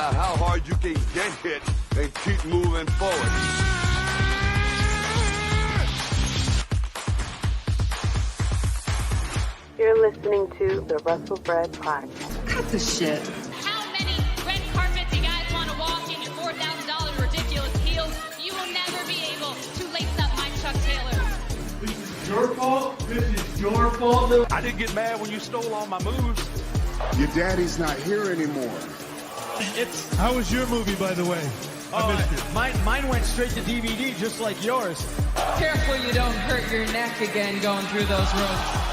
out how hard you can get hit and keep moving forward. You're listening to the Wrestlebread podcast. Cut the shit. How many red carpets you guys want to walk in your $4,000 ridiculous heels? You will never be able to lace up my Chuck Taylor. This is your fault. This is your fault. I didn't get mad when you stole all my moves. Your daddy's not here anymore. How was your movie, by the way? I missed it. Mine went straight to DVD, just like yours. Careful you don't hurt your neck again going through those ropes.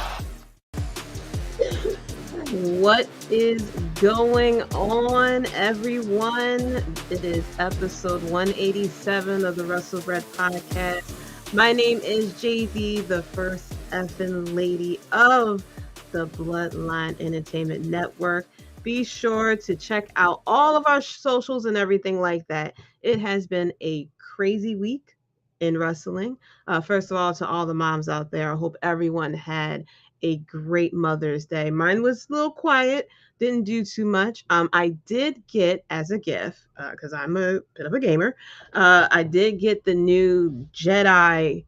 What is going on, everyone? It is episode 187 of the Wrestlebread podcast. My name is Jaydee, the first effing lady of the Bloodline Entertainment Network. Be sure to check out all of our socials and everything like that. It has been a crazy week in wrestling. First of all, to all the moms out there, I hope everyone had a great Mother's Day. Mine was a little quiet, didn't do too much. I did get as a gift, because I'm a bit of a gamer, I did get the new Jedi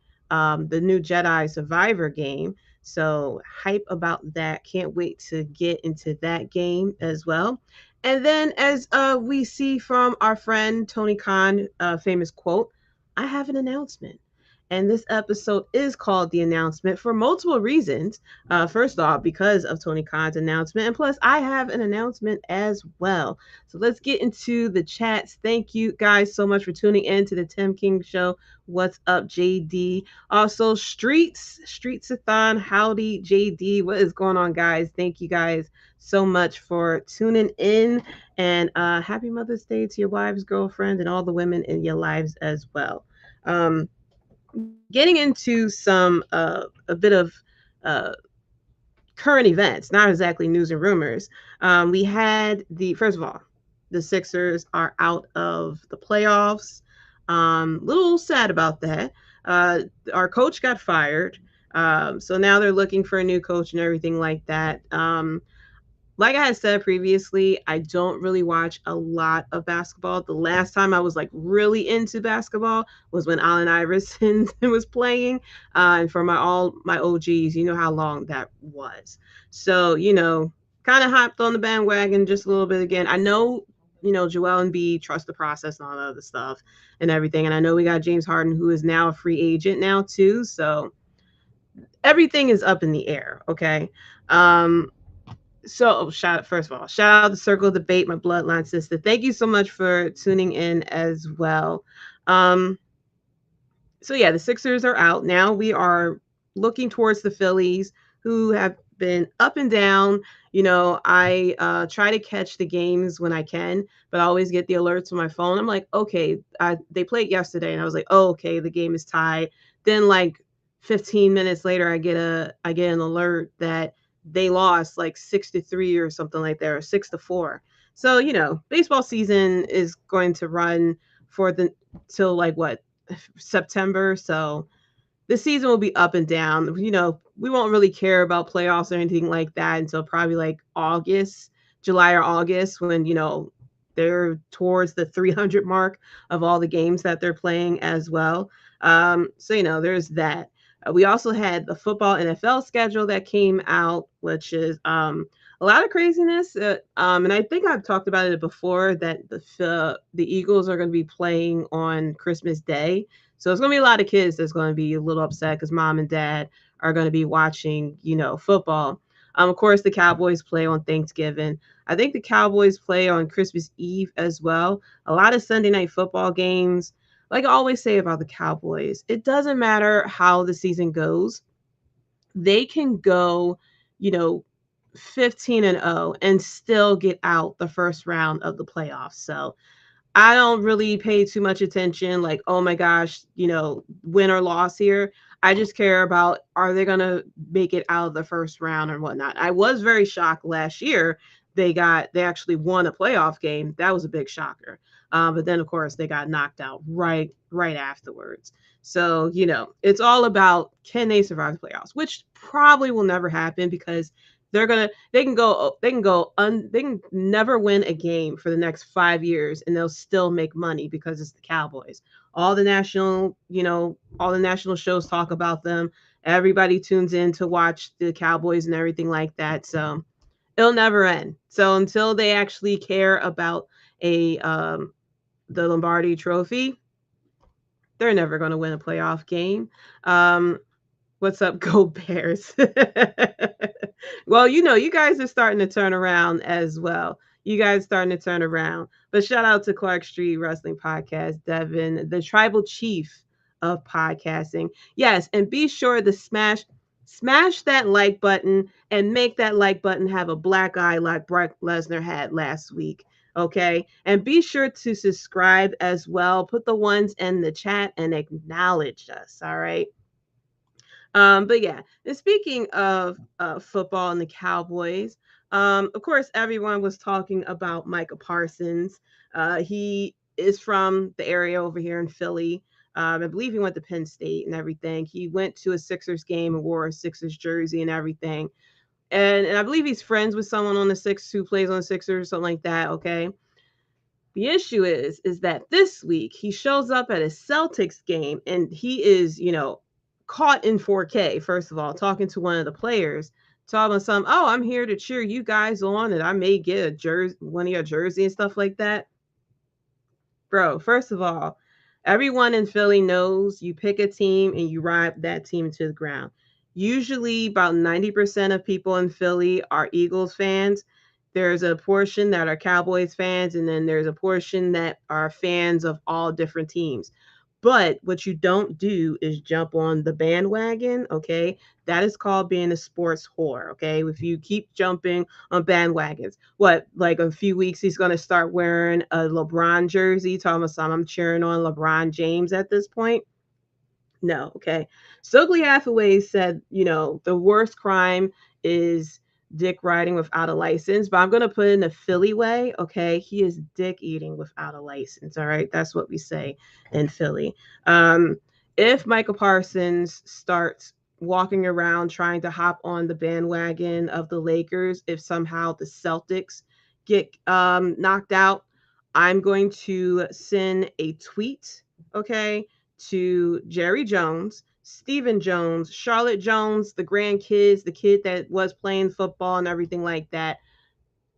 Survivor game. So hype about that. Can't wait to get into that game as well. And then as we see from our friend Tony Khan, famous quote, I have an announcement. And this episode is called The Announcement for multiple reasons. First off, because of Tony Khan's announcement. And plus, I have an announcement as well. So let's get into the chats. Thank you guys so much for tuning in to the Tim King Show. What's up, Jaydee? Also, Streetsathon, howdy, Jaydee. What is going on, guys? Thank you guys so much for tuning in. And happy Mother's Day to your wives, girlfriend, and all the women in your lives as well. Getting into some a bit of current events, not exactly news and rumors. We had first of all, the Sixers are out of the playoffs. Little sad about that. Our coach got fired, so now they're looking for a new coach and everything like that. Like I had said previously, I don't really watch a lot of basketball. The last time I was like really into basketball was when Allen Iverson was playing. And for my OGs, you know how long that was. So, kind of hopped on the bandwagon just a little bit again. I know, Joel Embiid, trust the process and all that other stuff and everything. And I know we got James Harden, who is now a free agent now too. So everything is up in the air. Okay. So first of all, shout out to Circle Debate, my bloodline sister. Thank you so much for tuning in as well. So yeah, the Sixers are out. Now we are looking towards the Phillies, who have been up and down. I try to catch the games when I can, but I always get the alerts on my phone. I'm like, okay, they played yesterday, and I was like, oh, okay, the game is tied. Then like 15 minutes later, I get an alert that they lost like 6-3 or something like that, or 6-4. So, baseball season is going to run till like September. So the season will be up and down. We won't really care about playoffs or anything like that until probably like July or August, when, they're towards the 300 mark of all the games that they're playing as well. So, there's that. We also had the football NFL schedule that came out, which is a lot of craziness. And I think I've talked about it before, that the Eagles are going to be playing on Christmas Day. So it's going to be a lot of kids that's going to be a little upset because mom and dad are going to be watching, football. Of course, the Cowboys play on Thanksgiving. I think the Cowboys play on Christmas Eve as well. A lot of Sunday night football games. Like I always say about the Cowboys, it doesn't matter how the season goes. They can go, 15-0 and still get out the first round of the playoffs. So I don't really pay too much attention, like, oh my gosh, win or loss here. I just care about, are they going to make it out of the first round or whatnot? I was very shocked last year. They actually won a playoff game. That was a big shocker. But then, of course, they got knocked out right afterwards. So, it's all about, can they survive the playoffs, which probably will never happen because They can never win a game for the next 5 years and they'll still make money because it's the Cowboys. All the national shows talk about them. Everybody tunes in to watch the Cowboys and everything like that. So it'll never end. So until they actually care about a the Lombardi Trophy, they're never going to win a playoff game. What's up, Go Bears? Well, you guys are starting to turn around as well. You guys starting to turn around. But shout out to Clark Street Wrestling Podcast, Devin, the tribal chief of podcasting. Yes, and be sure to smash that like button and make that like button have a black eye like Brock Lesnar had last week. Okay. And be sure to subscribe as well. Put the ones in the chat and acknowledge us. All right. But yeah, and speaking of football and the Cowboys, of course, everyone was talking about Micah Parsons. He is from the area over here in Philly. I believe he went to Penn State and everything. He went to a Sixers game and wore a Sixers jersey and everything. And I believe he's friends with someone on the Sixers who plays on the Sixers, something like that. Okay. The issue is that this week he shows up at a Celtics game and he is, caught in 4K, first of all, talking to one of the players, talking about some, oh, I'm here to cheer you guys on and I may get a jersey, one of your jersey and stuff like that. Bro, first of all, everyone in Philly knows you pick a team and you ride that team to the ground. Usually about 90% of people in Philly are Eagles fans. There's a portion that are Cowboys fans, and then there's a portion that are fans of all different teams. But what you don't do is jump on the bandwagon, okay? That is called being a sports whore, okay? If you keep jumping on bandwagons, like a few weeks he's going to start wearing a LeBron jersey, talking about I'm cheering on LeBron James at this point. No, okay? Stokely Hathaway said, the worst crime is dick riding without a license, but I'm going to put it in the Philly way, okay? He is dick eating without a license, all right? That's what we say in Philly. If Michael Parsons starts walking around trying to hop on the bandwagon of the Lakers, if somehow the Celtics get knocked out, I'm going to send a tweet, okay, to Jerry Jones, Stephen Jones, Charlotte Jones, the grandkids, the kid that was playing football and everything like that.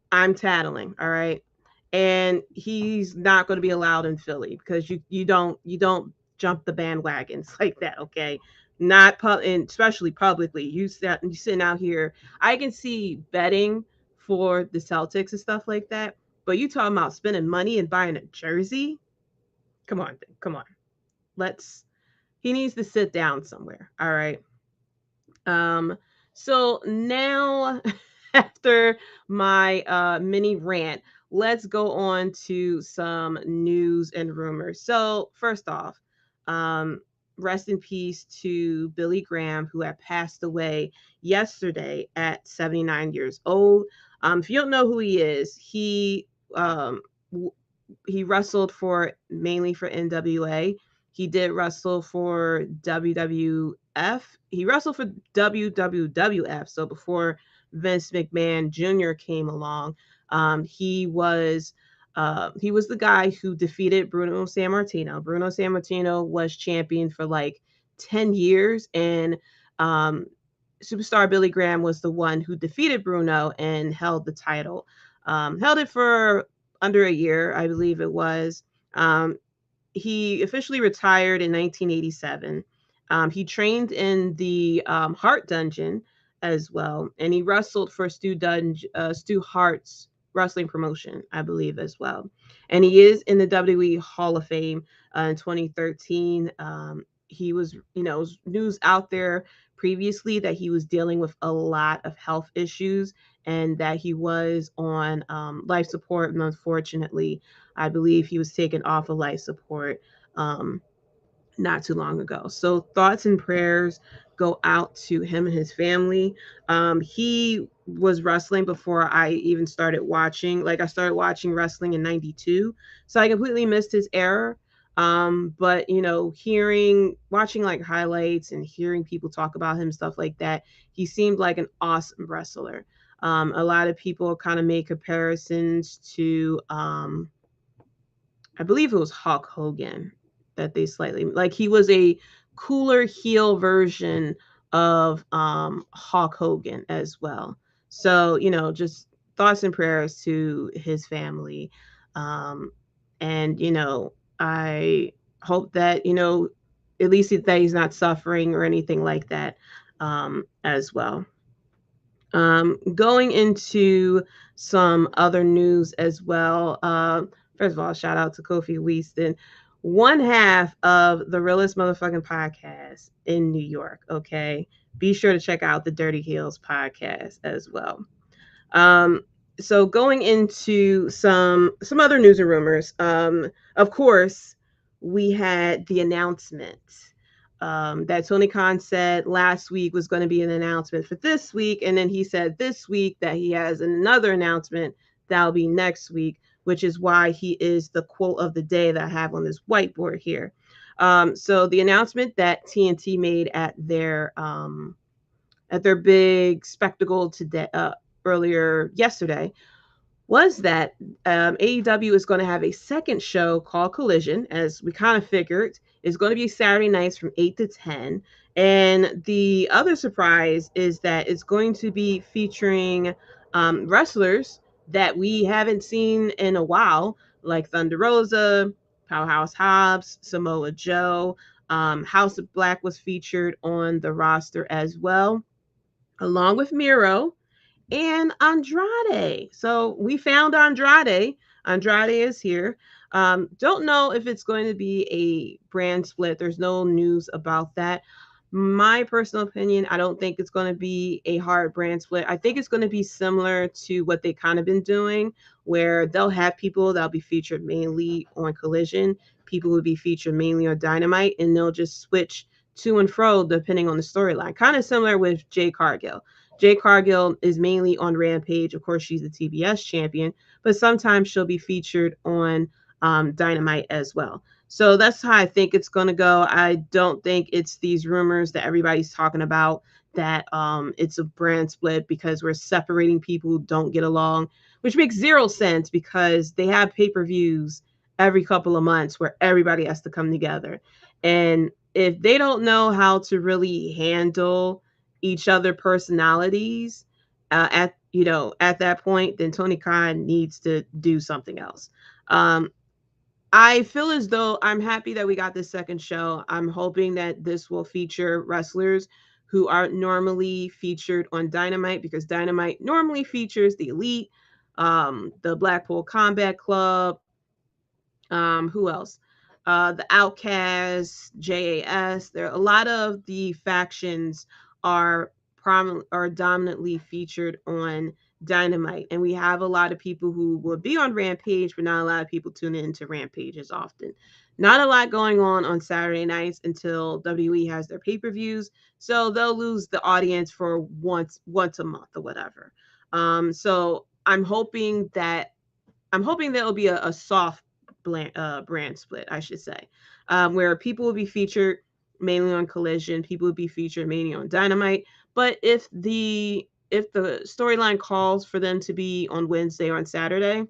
I'm tattling, all right? And he's not going to be allowed in Philly because you don't jump the bandwagons like that, okay? And especially publicly. You sitting out here. I can see betting for the Celtics and stuff like that, but you talking about spending money and buying a jersey? Come on. He needs to sit down somewhere. All right. So now after my mini rant, let's go on to some news and rumors. So first off, rest in peace to Billy Graham, who had passed away yesterday at 79 years old. If you don't know who he is, he wrestled mainly for NWA. He did wrestle for WWF. He wrestled for WWF. So before Vince McMahon Jr. came along, he was the guy who defeated Bruno Sammartino. Bruno Sammartino was champion for like 10 years, and Superstar Billy Graham was the one who defeated Bruno and held the title. Held it for under a year, I believe it was. He officially retired in 1987. He trained in the Hart Dungeon as well, and he wrestled for Stu Hart's wrestling promotion, I believe, as well. And he is in the WWE Hall of Fame in 2013. He was, news out there previously that he was dealing with a lot of health issues and that he was on life support. And unfortunately, I believe he was taken off of life support not too long ago. So thoughts and prayers go out to him and his family. He was wrestling before I even started watching. Like I started watching wrestling in 92. So I completely missed his era. But watching like highlights and hearing people talk about him, stuff like that, he seemed like an awesome wrestler. A lot of people kind of made comparisons to, I believe it was Hulk Hogan, that they slightly like he was a cooler heel version of Hulk Hogan as well. So, just thoughts and prayers to his family. Um, and, I hope that, at least that he's not suffering or anything like that as well. Going into some other news as well. First of all, shout out to Kofi Weaston, one half of the realest motherfucking podcast in New York. Okay, be sure to check out the Dirty Heels podcast as well. So going into some other news and rumors. Of course, we had the announcement that Tony Khan said last week was going to be an announcement for this week. And then he said this week that he has another announcement that'll be next week, which is why he is the quote of the day that I have on this whiteboard here. So the announcement that TNT made at their big spectacle today, earlier yesterday, was that AEW is going to have a second show called Collision, as we kind of figured. It's going to be Saturday nights from 8 to 10. And the other surprise is that it's going to be featuring wrestlers that we haven't seen in a while, like Thunder Rosa, Powerhouse Hobbs, Samoa Joe. House of Black was featured on the roster as well, along with Miro and Andrade. So we found Andrade. Andrade is here. Don't know if it's going to be a brand split. There's no news about that. My personal opinion, I don't think it's going to be a hard brand split. I think it's going to be similar to what they kind of been doing, where they'll have people that'll be featured mainly on Collision, people will be featured mainly on Dynamite, and they'll just switch to and fro depending on the storyline. Kind of similar with Jade Cargill. Jade Cargill is mainly on Rampage. Of course, she's the TBS champion, but sometimes she'll be featured on Dynamite as well. So that's how I think it's going to go. I don't think it's these rumors that everybody's talking about that it's a brand split because we're separating people who don't get along, which makes zero sense because they have pay-per-views every couple of months where everybody has to come together. And if they don't know how to really handle each other personalities at that point, then Tony Khan needs to do something else. I feel as though I'm happy that we got this second show. I'm hoping that this will feature wrestlers who aren't normally featured on Dynamite, because Dynamite normally features the Elite, the Blackpool Combat Club, who else? The Outcasts, JAS. There are a lot of the factions are dominantly featured on Dynamite, and we have a lot of people who will be on Rampage, but not a lot of people tune into Rampage as often. Not a lot going on Saturday nights until WWE has their pay-per-views, so they'll lose the audience for once a month or whatever. So I'm hoping that it'll be a soft brand split, I should say, where people will be featured mainly on Collision, people will be featured mainly on Dynamite. But if the storyline calls for them to be on Wednesday or on Saturday,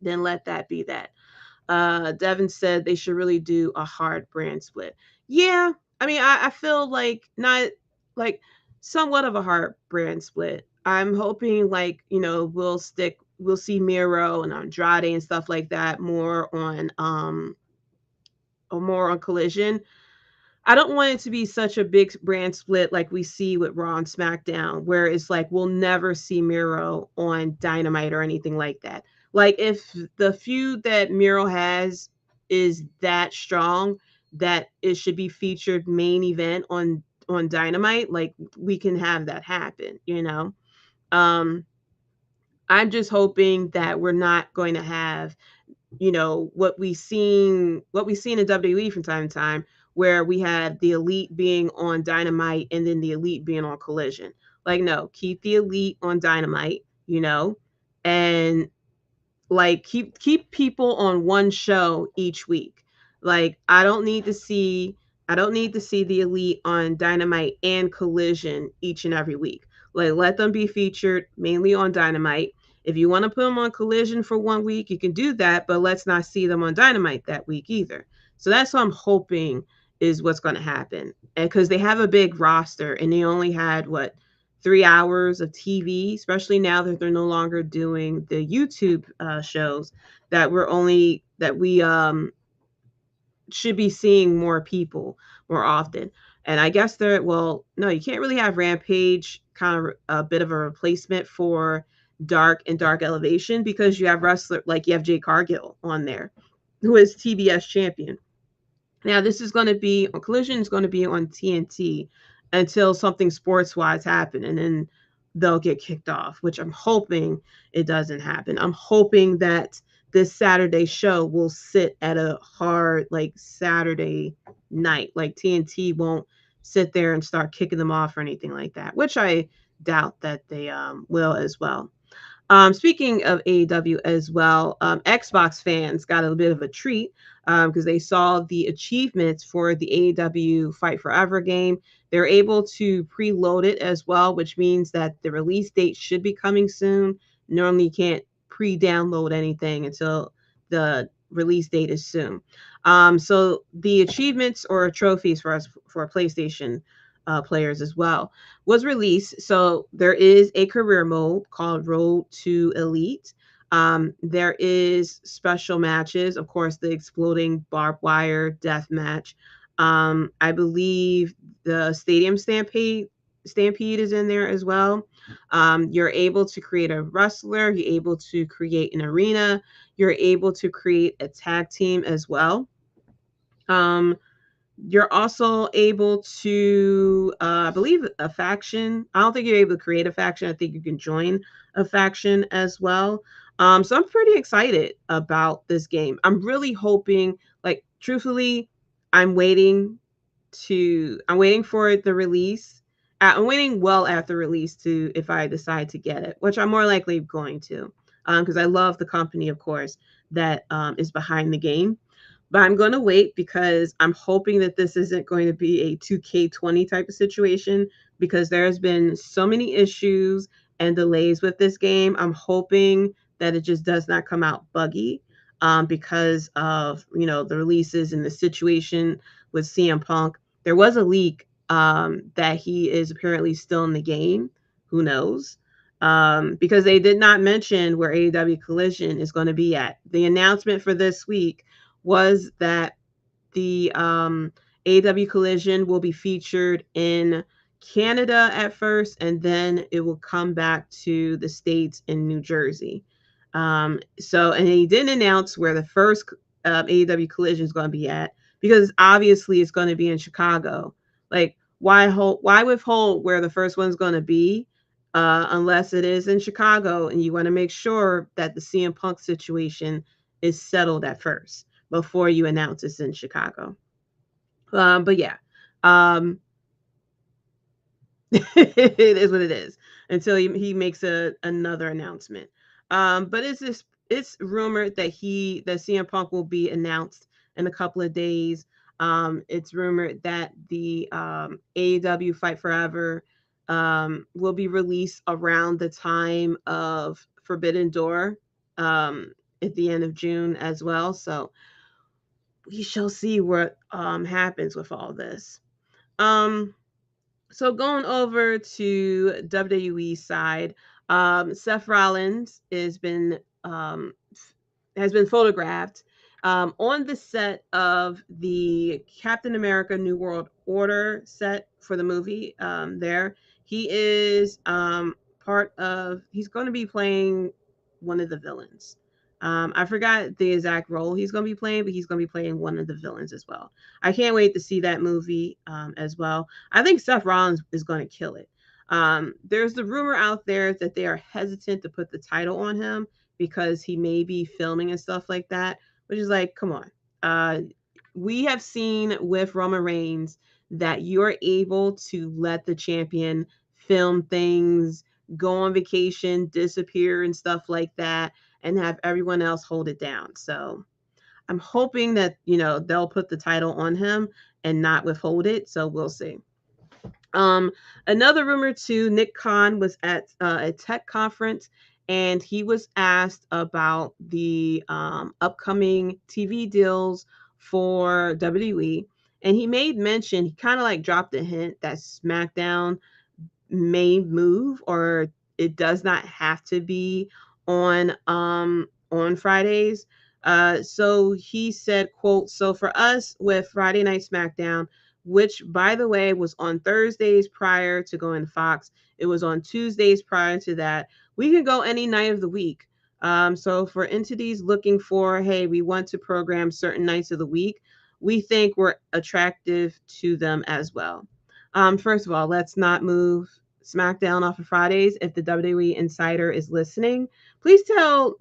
then let that be that. Devin said they should really do a hard brand split. Yeah, I mean, I feel like not like somewhat of a hard brand split. I'm hoping we'll see Miro and Andrade and stuff like that more on Collision. I don't want it to be such a big brand split like we see with Raw and SmackDown, where it's like we'll never see Miro on Dynamite or anything like that. Like, if the feud that Miro has is that strong that it should be featured main event on Dynamite, like, we can have that happen, I'm just hoping that we're not going to have what we've seen in WWE from time to time, where we have the Elite being on Dynamite and then the Elite being on Collision. Like, no, keep the Elite on Dynamite, and like keep people on one show each week. Like, I don't need to see the Elite on Dynamite and Collision each and every week. Like, let them be featured mainly on Dynamite. If you want to put them on Collision for 1 week, you can do that, but let's not see them on Dynamite that week either. So that's what I'm hoping is what's going to happen. And because they have a big roster and they only had, what, 3 hours of TV, especially now that they're no longer doing the YouTube shows, that we should be seeing more people more often. And I guess well, no, you can't really have Rampage kind of a bit of a replacement for Dark and Dark Elevation because you have wrestler like you have Jay Cargill on there, who is TBS champion. Now this is going to be on Collision. Is going to be on TNT until something sports wise happen, and then they'll get kicked off. Which I'm hoping it doesn't happen. I'm hoping that this Saturday show will sit at a hard like Saturday night. Like TNT won't sit there and start kicking them off or anything like that. Which I doubt that they will as well. Speaking of AEW as well, Xbox fans got a bit of a treat because they saw the achievements for the AEW Fight Forever game. They're able to preload it as well, which means that the release date should be coming soon. Normally, you can't pre-download anything until the release date is soon. So the achievements or trophies for us for PlayStation players as well was released. So there is a career mode called Road to Elite. There is special matches, of course, the exploding barbed wire death match. I believe the Stadium Stampede is in there as well. You're able to create a wrestler. You're able to create an arena. You're able to create a tag team as well. You're also able to, I believe, a faction. I don't think you're able to create a faction. I think you can join a faction as well. So I'm pretty excited about this game. I'm really hoping, like, truthfully, I'm waiting for the release. I'm waiting well after release to if I decide to get it, which I'm more likely going to, because I love the company, of course, that is behind the game. But I'm going to wait because I'm hoping that this isn't going to be a 2K20 type of situation because there's been so many issues and delays with this game. I'm hoping that it just does not come out buggy because of, the releases and the situation with CM Punk. There was a leak that he is apparently still in the game. Who knows? Because they did not mention where AEW Collision is going to be at. The announcement for this week was that the AEW Collision will be featured in Canada at first, and then it will come back to the States in New Jersey. And he didn't announce where the first AEW Collision is going to be at because obviously it's going to be in Chicago. Like, why withhold where the first one's going to be unless it is in Chicago, and you want to make sure that the CM Punk situation is settled at first before you announce it's in Chicago. But yeah, it is what it is until he makes another announcement. But it's rumored that CM Punk will be announced in a couple of days. It's rumored that the AEW Fight Forever will be released around the time of Forbidden Door at the end of June as well. So we shall see what happens with all this. So going over to WWE side, Seth Rollins has been photographed on the set of the Captain America New World Order set for the movie. There, he is he's going to be playing one of the villains. I forgot the exact role he's going to be playing, but he's going to be playing one of the villains as well. I can't wait to see that movie as well. I think Seth Rollins is going to kill it. There's the rumor out there that they are hesitant to put the title on him because he may be filming and stuff like that, which is like, come on. We have seen with Roman Reigns that you're able to let the champion film things, go on vacation, disappear and stuff like that, and have everyone else hold it down. So I'm hoping that, they'll put the title on him and not withhold it. So we'll see. Another rumor too, Nick Khan was at a tech conference and he was asked about the upcoming TV deals for WWE. And he made mention, he kind of like dropped a hint that SmackDown may move, or it does not have to be on Fridays. So he said, quote, so for us with Friday Night SmackDown, which by the way was on Thursdays prior to going to Fox, it was on Tuesdays prior to that, we can go any night of the week. So for entities looking for, hey, we want to program certain nights of the week, we think we're attractive to them as well. First of all, let's not move SmackDown off of Fridays. If the WWE Insider is listening, please tell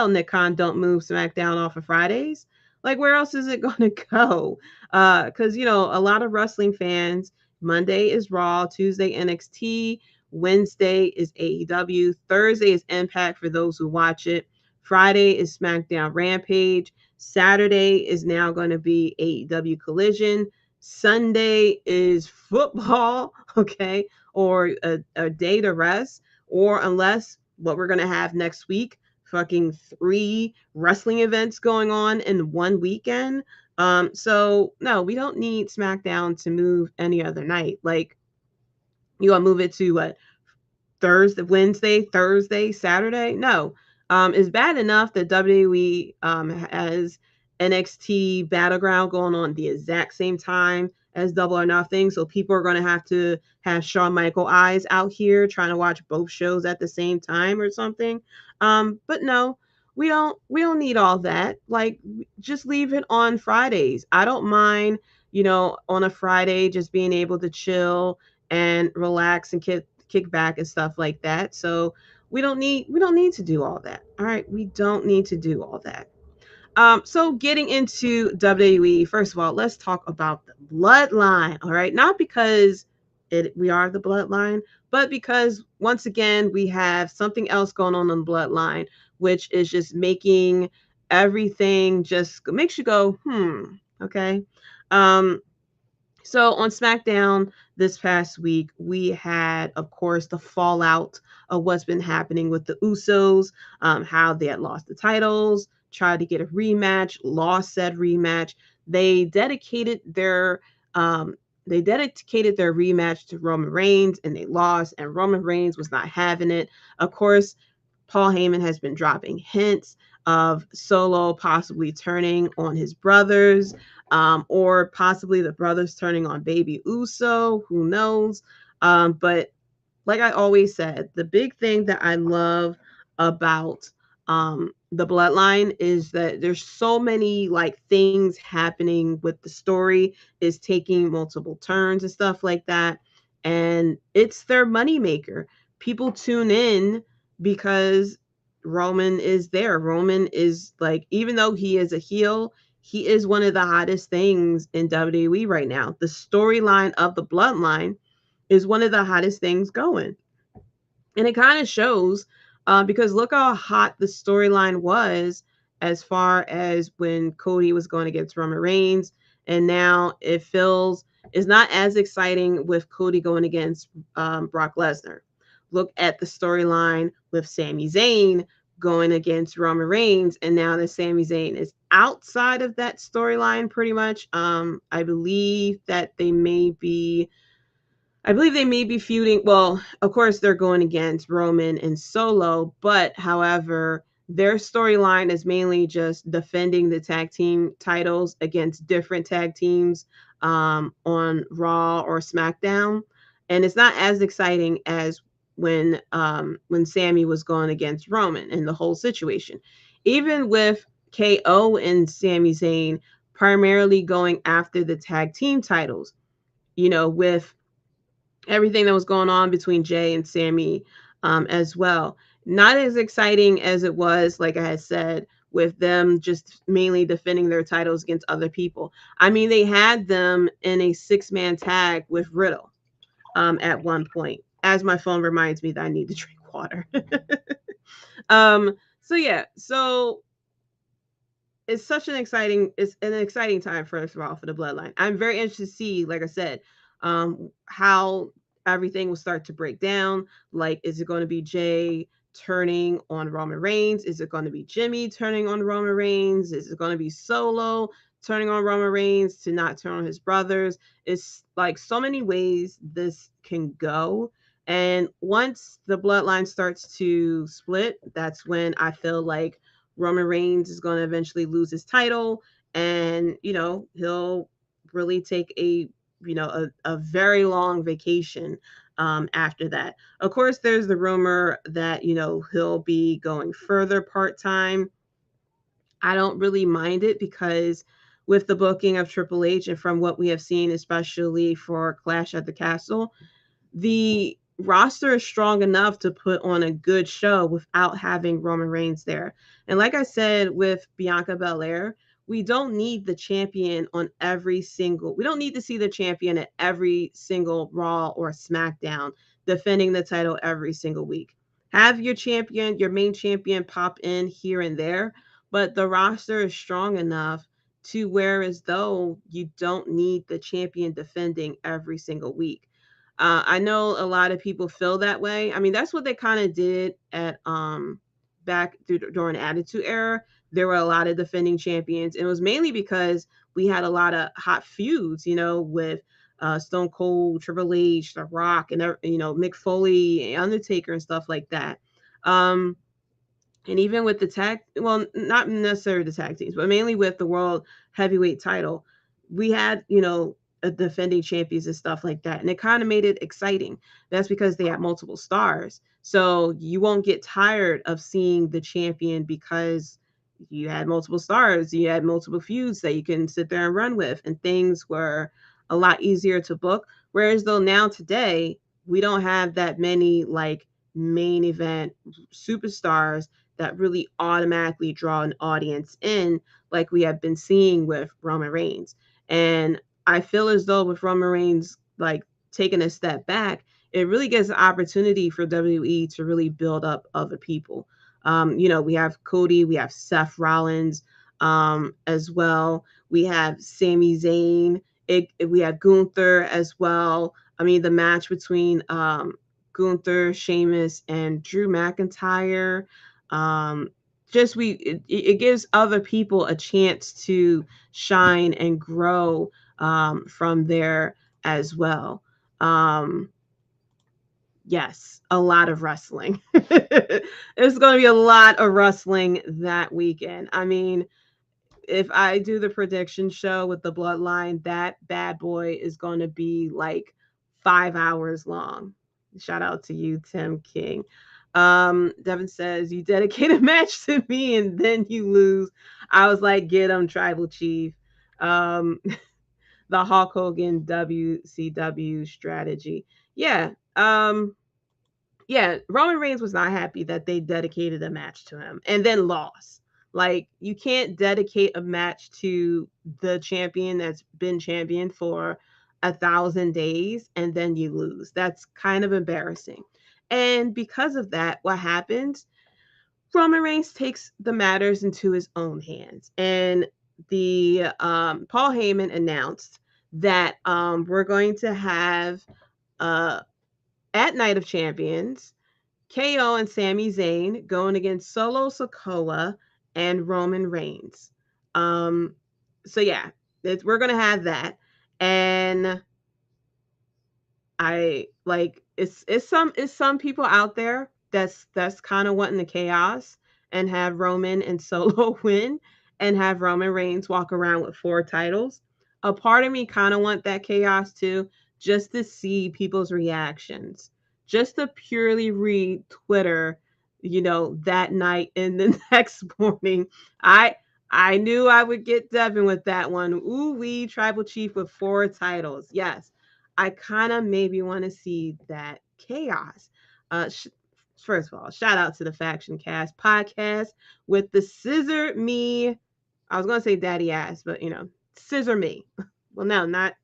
Nick Khan don't move SmackDown off of Fridays. Like, where else is it going to go? Because, a lot of wrestling fans, Monday is Raw, Tuesday NXT, Wednesday is AEW, Thursday is Impact for those who watch it, Friday is SmackDown Rampage, Saturday is now going to be AEW Collision, Sunday is football, okay, or a day to rest, or unless what we're going to have next week, fucking 3 wrestling events going on in one weekend. So no, we don't need SmackDown to move any other night. Like, you want to move it to what? Thursday, Wednesday, Thursday, Saturday? No. It's bad enough that WWE has NXT Battleground going on the exact same time as Double or Nothing. So people are going to have Shawn Michael eyes out here trying to watch both shows at the same time or something. But no, we don't need all that. Like, just leave it on Fridays. I don't mind, on a Friday just being able to chill and relax and kick back and stuff like that. So we don't need to do all that. All right, we don't need to do all that. So getting into WWE, first of all, let's talk about the Bloodline. All right, not because we are the Bloodline, but because once again we have something else going on the Bloodline, which is just making everything just makes you go, okay. So on SmackDown this past week, we had, of course, the fallout of what's been happening with the Usos, how they had lost the titles, tried to get a rematch, lost said rematch. They dedicated their rematch to Roman Reigns, and they lost, and Roman Reigns was not having it. Of course, Paul Heyman has been dropping hints of Solo possibly turning on his brothers, or possibly the brothers turning on Baby Uso. Who knows? But like I always said, the big thing that I love about the Bloodline is that there's so many like things happening with the story, is taking multiple turns and stuff like that, and it's their moneymaker. People tune in because Roman is there. Roman is, like, even though he is a heel, he is one of the hottest things in WWE right now. The storyline of the Bloodline is one of the hottest things going. And it kind of shows, because look how hot the storyline was as far as when Cody was going against Roman Reigns. And now it's not as exciting with Cody going against Brock Lesnar. Look at the storyline with Sami Zayn going against Roman Reigns, and now that Sami Zayn is outside of that storyline pretty much. I believe they may be feuding. Well, of course they're going against Roman and Solo, but however, their storyline is mainly just defending the tag team titles against different tag teams on Raw or SmackDown. And it's not as exciting as when Sami was going against Roman and the whole situation. Even with KO and Sami Zayn primarily going after the tag team titles, with everything that was going on between Jay and Sami as well. Not as exciting as it was, like I had said, with them just mainly defending their titles against other people. I mean, they had them in a 6-man tag with Riddle at one point, as my phone reminds me that I need to drink water. So it's an exciting time, first of all, for the Bloodline. I'm very interested to see, like I said, how everything will start to break down. Like, is it going to be Jay turning on Roman Reigns? Is it going to be Jimmy turning on Roman Reigns? Is it going to be Solo turning on Roman Reigns to not turn on his brothers? It's like so many ways this can go. And once the Bloodline starts to split, that's when I feel like Roman Reigns is going to eventually lose his title, and he'll really take a very long vacation after that. Of course, there's the rumor that he'll be going further part-time. I don't really mind it, because with the booking of Triple H and from what we have seen, especially for Clash at the Castle, the roster is strong enough to put on a good show without having Roman Reigns there. And like I said with Bianca Belair, we don't need the champion we don't need to see the champion at every single Raw or SmackDown defending the title every single week. Have your main champion pop in here and there, but the roster is strong enough to where as though you don't need the champion defending every single week. I know a lot of people feel that way. I mean, that's what they kind of did at during Attitude Era. There were a lot of defending champions, and it was mainly because we had a lot of hot feuds, with Stone Cold, Triple H, The Rock, and Mick Foley, Undertaker, and stuff like that. And even with well, not necessarily the tag teams, but mainly with the world heavyweight title, we had, defending champions and stuff like that. And it kind of made it exciting. That's because they had multiple stars. So you won't get tired of seeing the champion, because you had multiple stars, you had multiple feuds that you can sit there and run with, and things were a lot easier to book. Whereas though now today, we don't have that many like main event superstars that really automatically draw an audience in, like we have been seeing with Roman Reigns. And I feel as though with Roman Reigns like taking a step back, it really gives an opportunity for WWE to really build up other people. We have Cody, we have Seth Rollins as well. We have Sami Zayn. We have Gunther as well. I mean, the match between Gunther, Sheamus, and Drew McIntyre. It gives other people a chance to shine and grow from there as well. Yes, a lot of wrestling. There's going to be a lot of wrestling that weekend. I mean, if I do the prediction show with the Bloodline, that bad boy is going to be like 5 hours long. Shout out to you, Tim King. Devin says, you dedicate a match to me and then you lose. I was like, get him, Tribal Chief. The Hulk Hogan WCW strategy. Yeah. Yeah, Roman Reigns was not happy that they dedicated a match to him and then lost. Like, you can't dedicate a match to the champion that's been champion for 1,000 days and then you lose. That's kind of embarrassing. And because of that, what happens? Roman Reigns takes the matters into his own hands. And the Paul Heyman announced that we're going to have at Night of Champions, KO and Sami Zayn going against Solo Sikoa and Roman Reigns. So yeah, we're gonna have that, and I like it's some people out there that's kind of wanting the chaos and have Roman and Solo win and have Roman Reigns walk around with 4 titles. A part of me kind of want that chaos too, just to see people's reactions, just to purely read Twitter, that night and the next morning. I knew I would get Devin with that one. Ooh wee, Tribal Chief with 4 titles. Yes, I kind of maybe want to see that chaos. First of all, shout out to the Faction Cast podcast with the Scissor Me. I was going to say Daddy Ass, but Scissor Me. Well, no, not.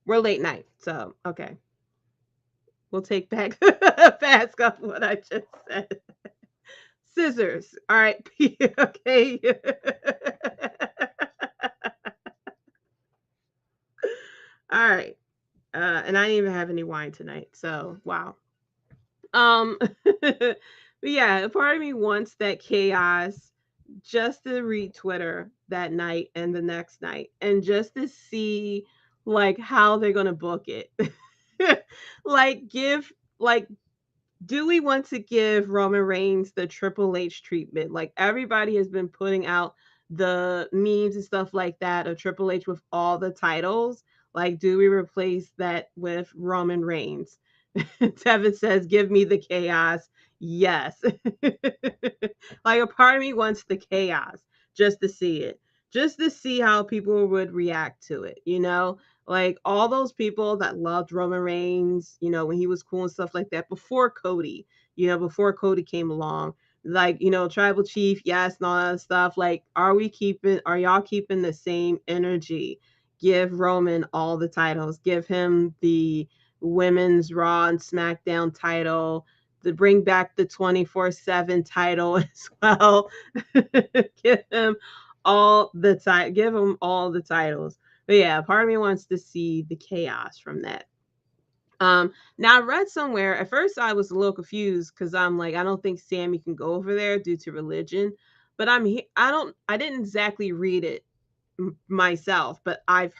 We're late night, so okay. We'll take back fast off what I just said. scissors. All right. Okay. All right. And I didn't even have any wine tonight. So, wow. But yeah, a part of me wants that chaos just to read Twitter that night and the next night and just to see like how they're gonna book it. Like give like do we want to give Roman Reigns the Triple H treatment? Like everybody has been putting out the memes and stuff like that of Triple H with all the titles. Like, do we replace that with Roman Reigns? Tevin says, give me the chaos. Yes. Like a part of me wants the chaos just to see it, just to see how people would react to it, you know? Like all those people that loved Roman Reigns, you know, when he was cool and stuff like that before Cody, you know, before Cody came along, like, you know, Tribal Chief, yes, and all that stuff. Like, are y'all keeping the same energy? Give Roman all the titles, give him the women's Raw and SmackDown title, to bring back the 24/7 title as well. Give him give him all the titles. But yeah, part of me wants to see the chaos from that. Now I read somewhere at first I was a little confused because I'm like, I don't think Sammy can go over there due to religion. But I didn't exactly read it myself, but I've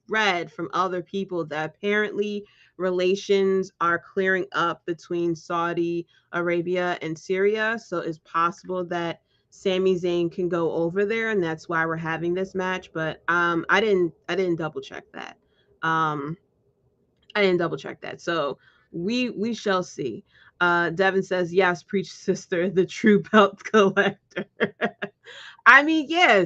read from other people that apparently relations are clearing up between Saudi Arabia and Syria. So it's possible that Sami Zayn can go over there, and that's why we're having this match. But I didn't double check that. Um, I didn't double check that. So we shall see. Devin says, yes, preach sister, the true belt collector. I mean, yeah,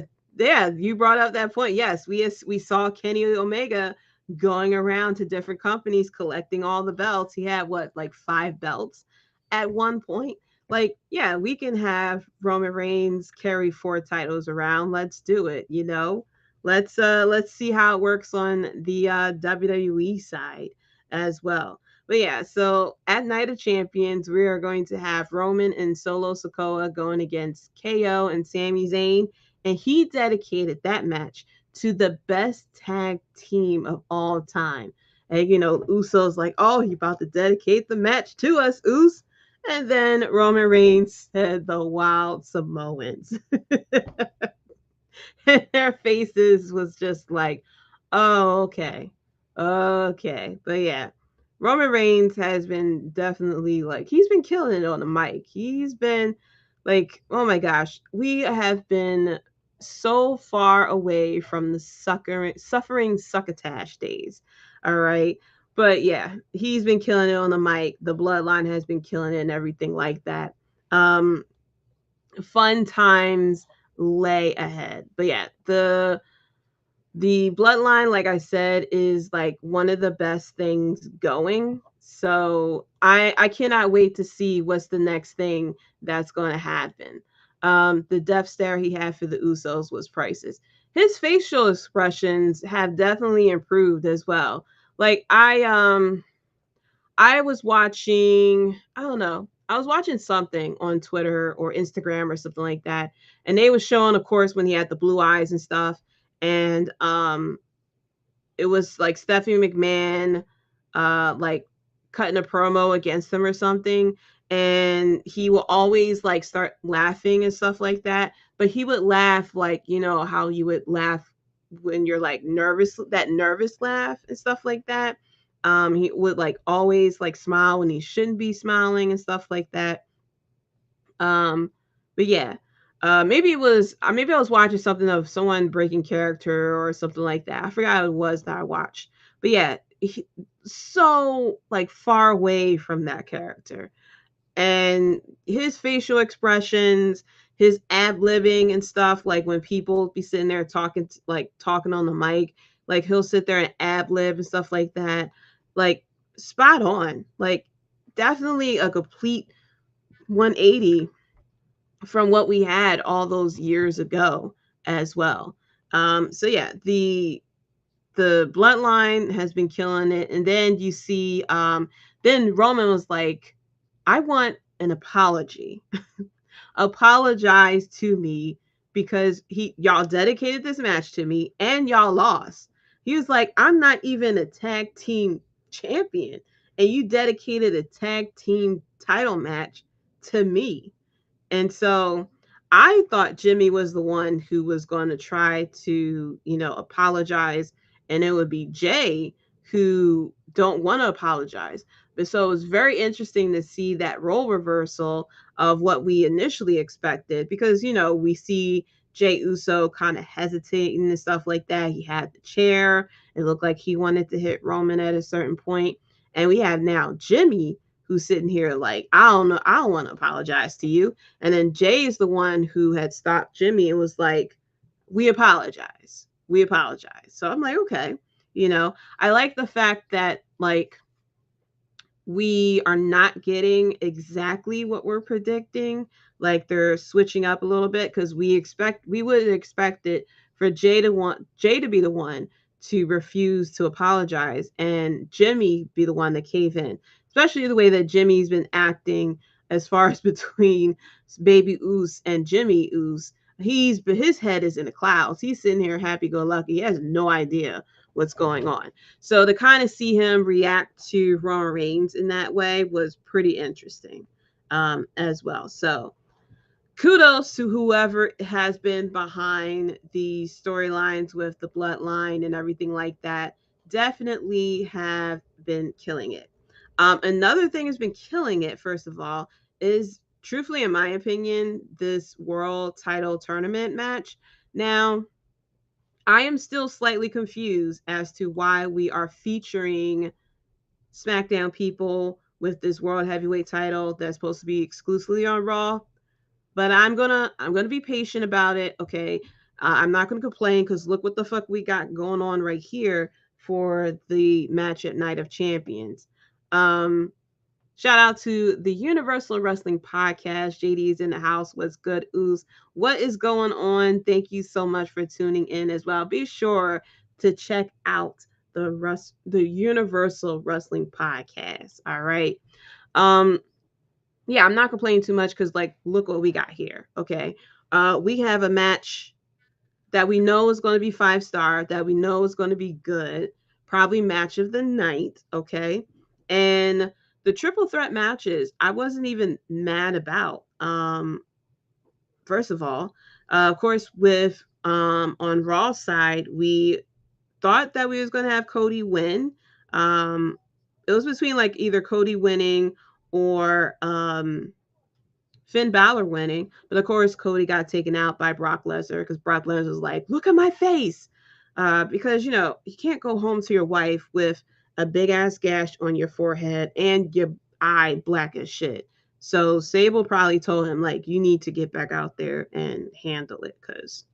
you brought up that point. Yes, we saw Kenny Omega going around to different companies collecting all the belts. He had what, like 5 belts at one point. Like, yeah, we can have Roman Reigns carry 4 titles around. Let's do it, you know? Let's see how it works on the WWE side as well. But yeah, so at Night of Champions, we are going to have Roman and Solo Sikoa going against KO and Sami Zayn. And he dedicated that match to the best tag team of all time. And, you know, Uso's like, oh, you about to dedicate the match to us, Us. And then Roman Reigns said the Wild Samoans. And their faces was just like, oh, okay. Okay. But yeah, Roman Reigns has been definitely like, he's been killing it on the mic. He's been like, oh my gosh, we have been so far away from the suffering succotash days. All right. But yeah, he's been killing it on the mic. The bloodline has been killing it and everything like that. Fun times lay ahead. But yeah, the bloodline, like I said, is like one of the best things going. So I cannot wait to see what's the next thing that's going to happen. The death stare he had for the Usos was priceless. His facial expressions have definitely improved as well. Like I was watching, I don't know, I was watching something on Twitter or Instagram or something like that, and they was showing, of course, when he had the blue eyes and stuff, and it was like Stephanie McMahon, like cutting a promo against him or something, and he will always like start laughing and stuff like that, but he would laugh like, you know how you would laugh when you're like nervous, that nervous laugh and stuff like that. He would like always like smile when he shouldn't be smiling and stuff like that. But yeah, maybe I was watching something of someone breaking character or something like that. I forgot what it was that I watched. But yeah, so like far away from that character. And his facial expressions, his ad-libbing and stuff, like when people be sitting there talking on the mic, like he'll sit there and ad-lib and stuff like that. Like spot on. Like definitely a complete 180 from what we had all those years ago as well. So yeah, the bloodline has been killing it. And then you see then Roman was like, I want an apology. apologize to me because y'all dedicated this match to me and y'all lost. He was like, I'm not even a tag team champion, and you dedicated a tag team title match to me. And so I thought Jimmy was the one who was going to try to, apologize, and it would be Jay who don't want to apologize. But so it was very interesting to see that role reversal of what we initially expected because, we see Jay Uso kind of hesitating and stuff like that. He had the chair. It looked like he wanted to hit Roman at a certain point. And we have now Jimmy who's sitting here like, I don't know, I don't want to apologize to you. And then Jay is the one who had stopped Jimmy and was like, we apologize. We apologize. So I'm like, okay, I like the fact that like we are not getting exactly what we're predicting. Like they're switching up a little bit because we would expect it for Jay to be the one to refuse to apologize and Jimmy be the one to cave in, especially the way that Jimmy's been acting as far as between Baby Oos and Jimmy Oos. His head is in the clouds. He's sitting here happy go lucky. He has no idea what's going on. So to kind of see him react to Roman Reigns in that way was pretty interesting as well. So kudos to whoever has been behind the storylines with the bloodline and everything like that. Definitely have been killing it. Another thing has been killing it, first of all, is truthfully, in my opinion, this world title tournament match. Now, I am still slightly confused as to why we are featuring SmackDown people with this world heavyweight title that's supposed to be exclusively on Raw. But I'm gonna be patient about it. Okay, I'm not gonna complain because look what the fuck we got going on right here for the match at Night of Champions. Shout out to the Universal Wrestling Podcast. Jaydee is in the house. What's good, Ooze? What is going on? Thank you so much for tuning in as well. Be sure to check out the Universal Wrestling Podcast. All right. Yeah, I'm not complaining too much because like look what we got here. Okay. We have a match that we know is going to be 5-star, that we know is going to be good, probably match of the night. Okay. And the triple threat matches, I wasn't even mad about. First of all, of course, with on Raw's side, we thought that we was going to have Cody win. It was between like either Cody winning or Finn Balor winning. But of course, Cody got taken out by Brock Lesnar because Brock Lesnar was like, look at my face. Because, you can't go home to your wife with a big ass gash on your forehead and your eye black as shit. So Sable probably told him like, you need to get back out there and handle it because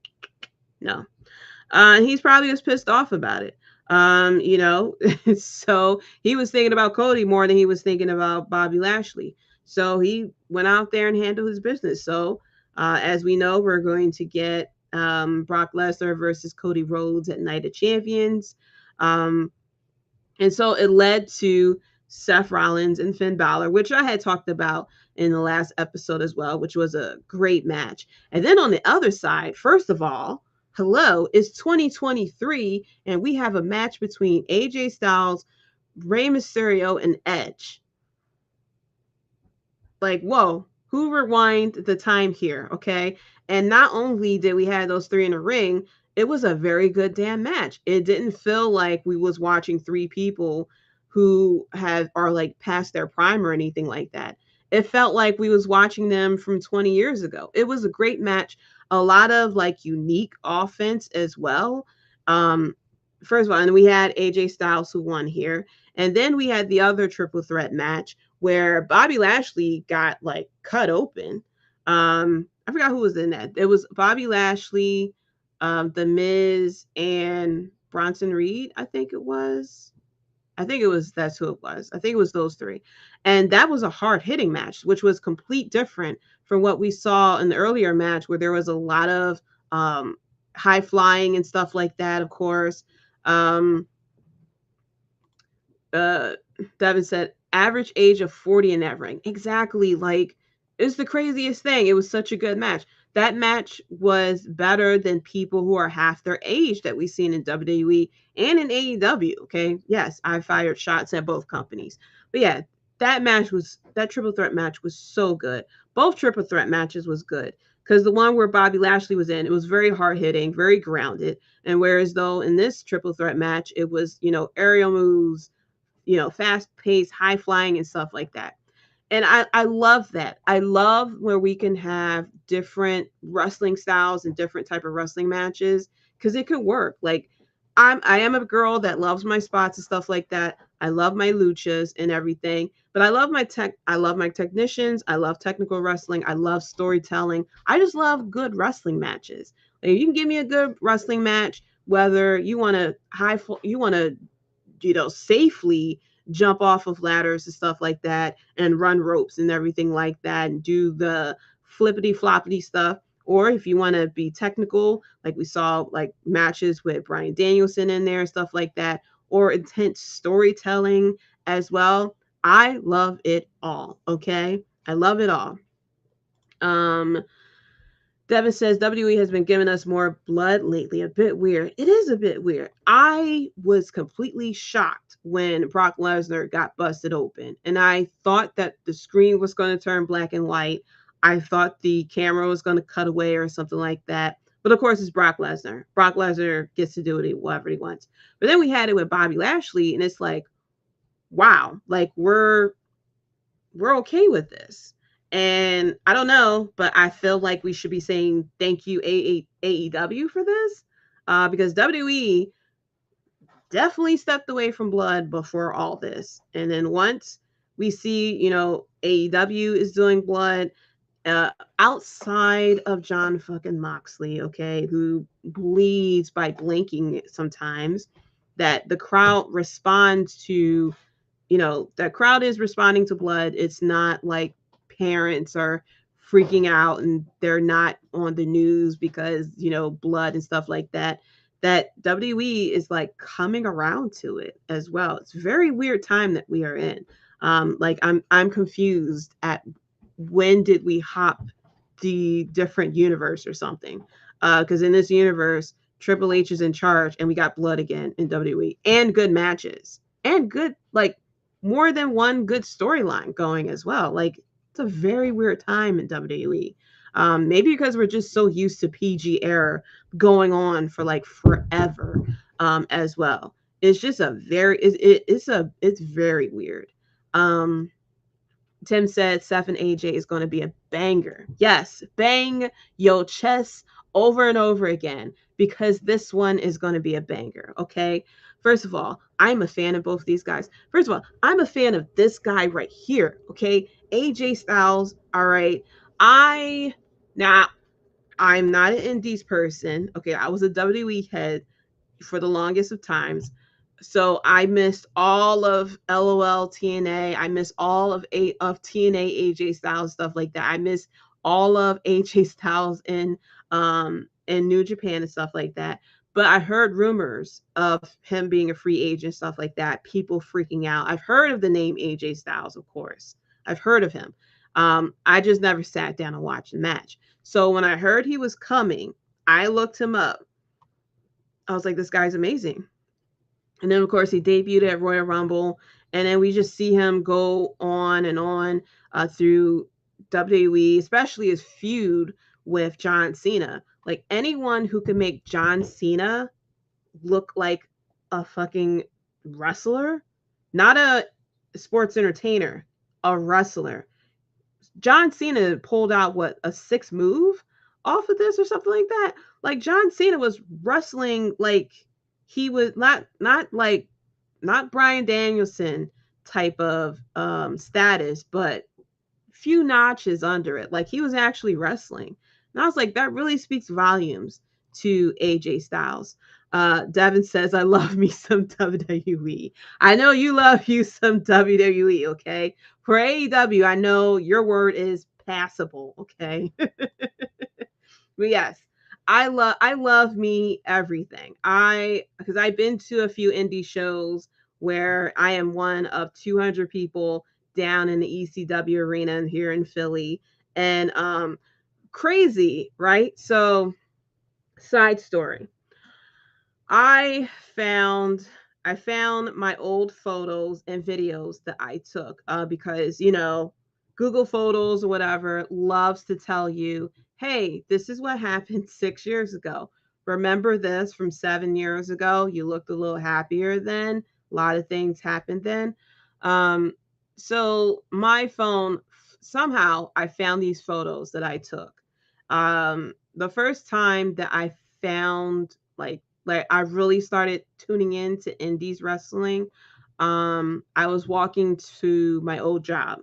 no. And he's probably just pissed off about it. So he was thinking about Cody more than he was thinking about Bobby Lashley. So he went out there and handled his business. So as we know, we're going to get Brock Lesnar versus Cody Rhodes at Night of Champions. And so it led to Seth Rollins and Finn Balor, which I had talked about in the last episode as well, which was a great match. And then on the other side, first of all, hello, it's 2023, and we have a match between AJ Styles, Rey Mysterio, and Edge. Like, whoa, who rewind the time here, okay? And not only did we have those three in a ring, it was a very good damn match. It didn't feel like we was watching three people who are like past their prime or anything like that. It felt like we was watching them from 20 years ago. It was a great match. A lot of like unique offense as well. First of all, and we had AJ Styles who won here. And then we had the other triple threat match where Bobby Lashley got like cut open. I forgot who was in that. It was Bobby Lashley, The Miz, and Bronson Reed, I think it was. That's who it was. I think it was those three. And that was a hard hitting match, which was complete different from what we saw in the earlier match where there was a lot of high flying and stuff like that, of course. Devin said, average age of 40 in that ring. Exactly. Like, It's the craziest thing. It was such a good match. That match was better than people who are half their age that we've seen in WWE and in AEW. Okay. Yes, I fired shots at both companies. But yeah, that triple threat match was so good. Both triple threat matches was good. Because the one where Bobby Lashley was in, it was very hard hitting, very grounded. And whereas though in this triple threat match, it was, aerial moves, fast paced, high flying and stuff like that. And I love that. I love where we can have different wrestling styles and different type of wrestling matches because it could work. Like I am a girl that loves my spots and stuff like that. I love my luchas and everything, but I love my technicians. I love technical wrestling. I love storytelling. I just love good wrestling matches. Like you can give me a good wrestling match, whether you want to safely jump off of ladders and stuff like that and run ropes and everything like that and do the flippity floppity stuff. Or if you want to be technical, like we saw like matches with Bryan Danielson in there and stuff like that, or intense storytelling as well. I love it all. Okay. I love it all. Devin says WWE has been giving us more blood lately. A bit weird. It is a bit weird. I was completely shocked when Brock Lesnar got busted open. And I thought that the screen was going to turn black and white. I thought the camera was going to cut away or something like that. But of course, it's Brock Lesnar. Brock Lesnar gets to do whatever he wants. But then we had it with Bobby Lashley, and it's like, wow, like we're okay with this. And I don't know, but I feel like we should be saying thank you AEW for this, because WWE definitely stepped away from blood before all this. And then once we see, AEW is doing blood outside of John fucking Moxley, okay, who bleeds by blinking sometimes, that the crowd responds to, that crowd is responding to blood. It's not like parents are freaking out and they're not on the news because blood and stuff like that. That WWE is like coming around to it as well. It's a very weird time that we are in. Like I'm confused at when did we hop the different universe or something, because in this universe Triple H is in charge and we got blood again in WWE and good matches and good, like more than one good storyline going as well. Like it's a very weird time in WWE. Maybe because we're just so used to PG era going on for like forever, as well. It's just it's very weird. Tim said Seth and AJ is going to be a banger. Yes, bang your chest over and over again because this one is going to be a banger. Okay. First of all, I'm a fan of both these guys. First of all, I'm a fan of this guy right here. Okay. AJ Styles. All right. I'm not an Indies person. Okay. I was a WWE head for the longest of times. So I missed all of LOL TNA. I missed all of TNA AJ Styles, stuff like that. I missed all of AJ Styles in New Japan and stuff like that. But I heard rumors of him being a free agent, stuff like that. People freaking out. I've heard of the name AJ Styles, of course. I've heard of him. I just never sat down and watched the match. So when I heard he was coming, I looked him up. I was like, this guy's amazing. And then, of course, he debuted at Royal Rumble. And then we just see him go on and on through WWE, especially his feud with John Cena. Like anyone who can make John Cena look like a fucking wrestler, not a sports entertainer, a wrestler. John Cena pulled out a 6 move off of this or something like that. Like John Cena was wrestling like he was not Bryan Danielson type of status, but few notches under it. Like he was actually wrestling. And I was like, that really speaks volumes to AJ Styles. Devin says, I love me some WWE. I know you love you some WWE, okay? For AEW, I know your word is passable, okay? But yes, I love me everything. Because I've been to a few indie shows where I am one of 200 people down in the ECW arena here in Philly. And crazy, right? So, side story. I found my old photos and videos that I took because Google Photos or whatever loves to tell you, hey, this is what happened 6 years ago. Remember this from 7 years ago? You looked a little happier then. A lot of things happened then. Um, so my phone, somehow I found these photos that I took. The first time that I found like I really started tuning into indies wrestling. I was walking to my old job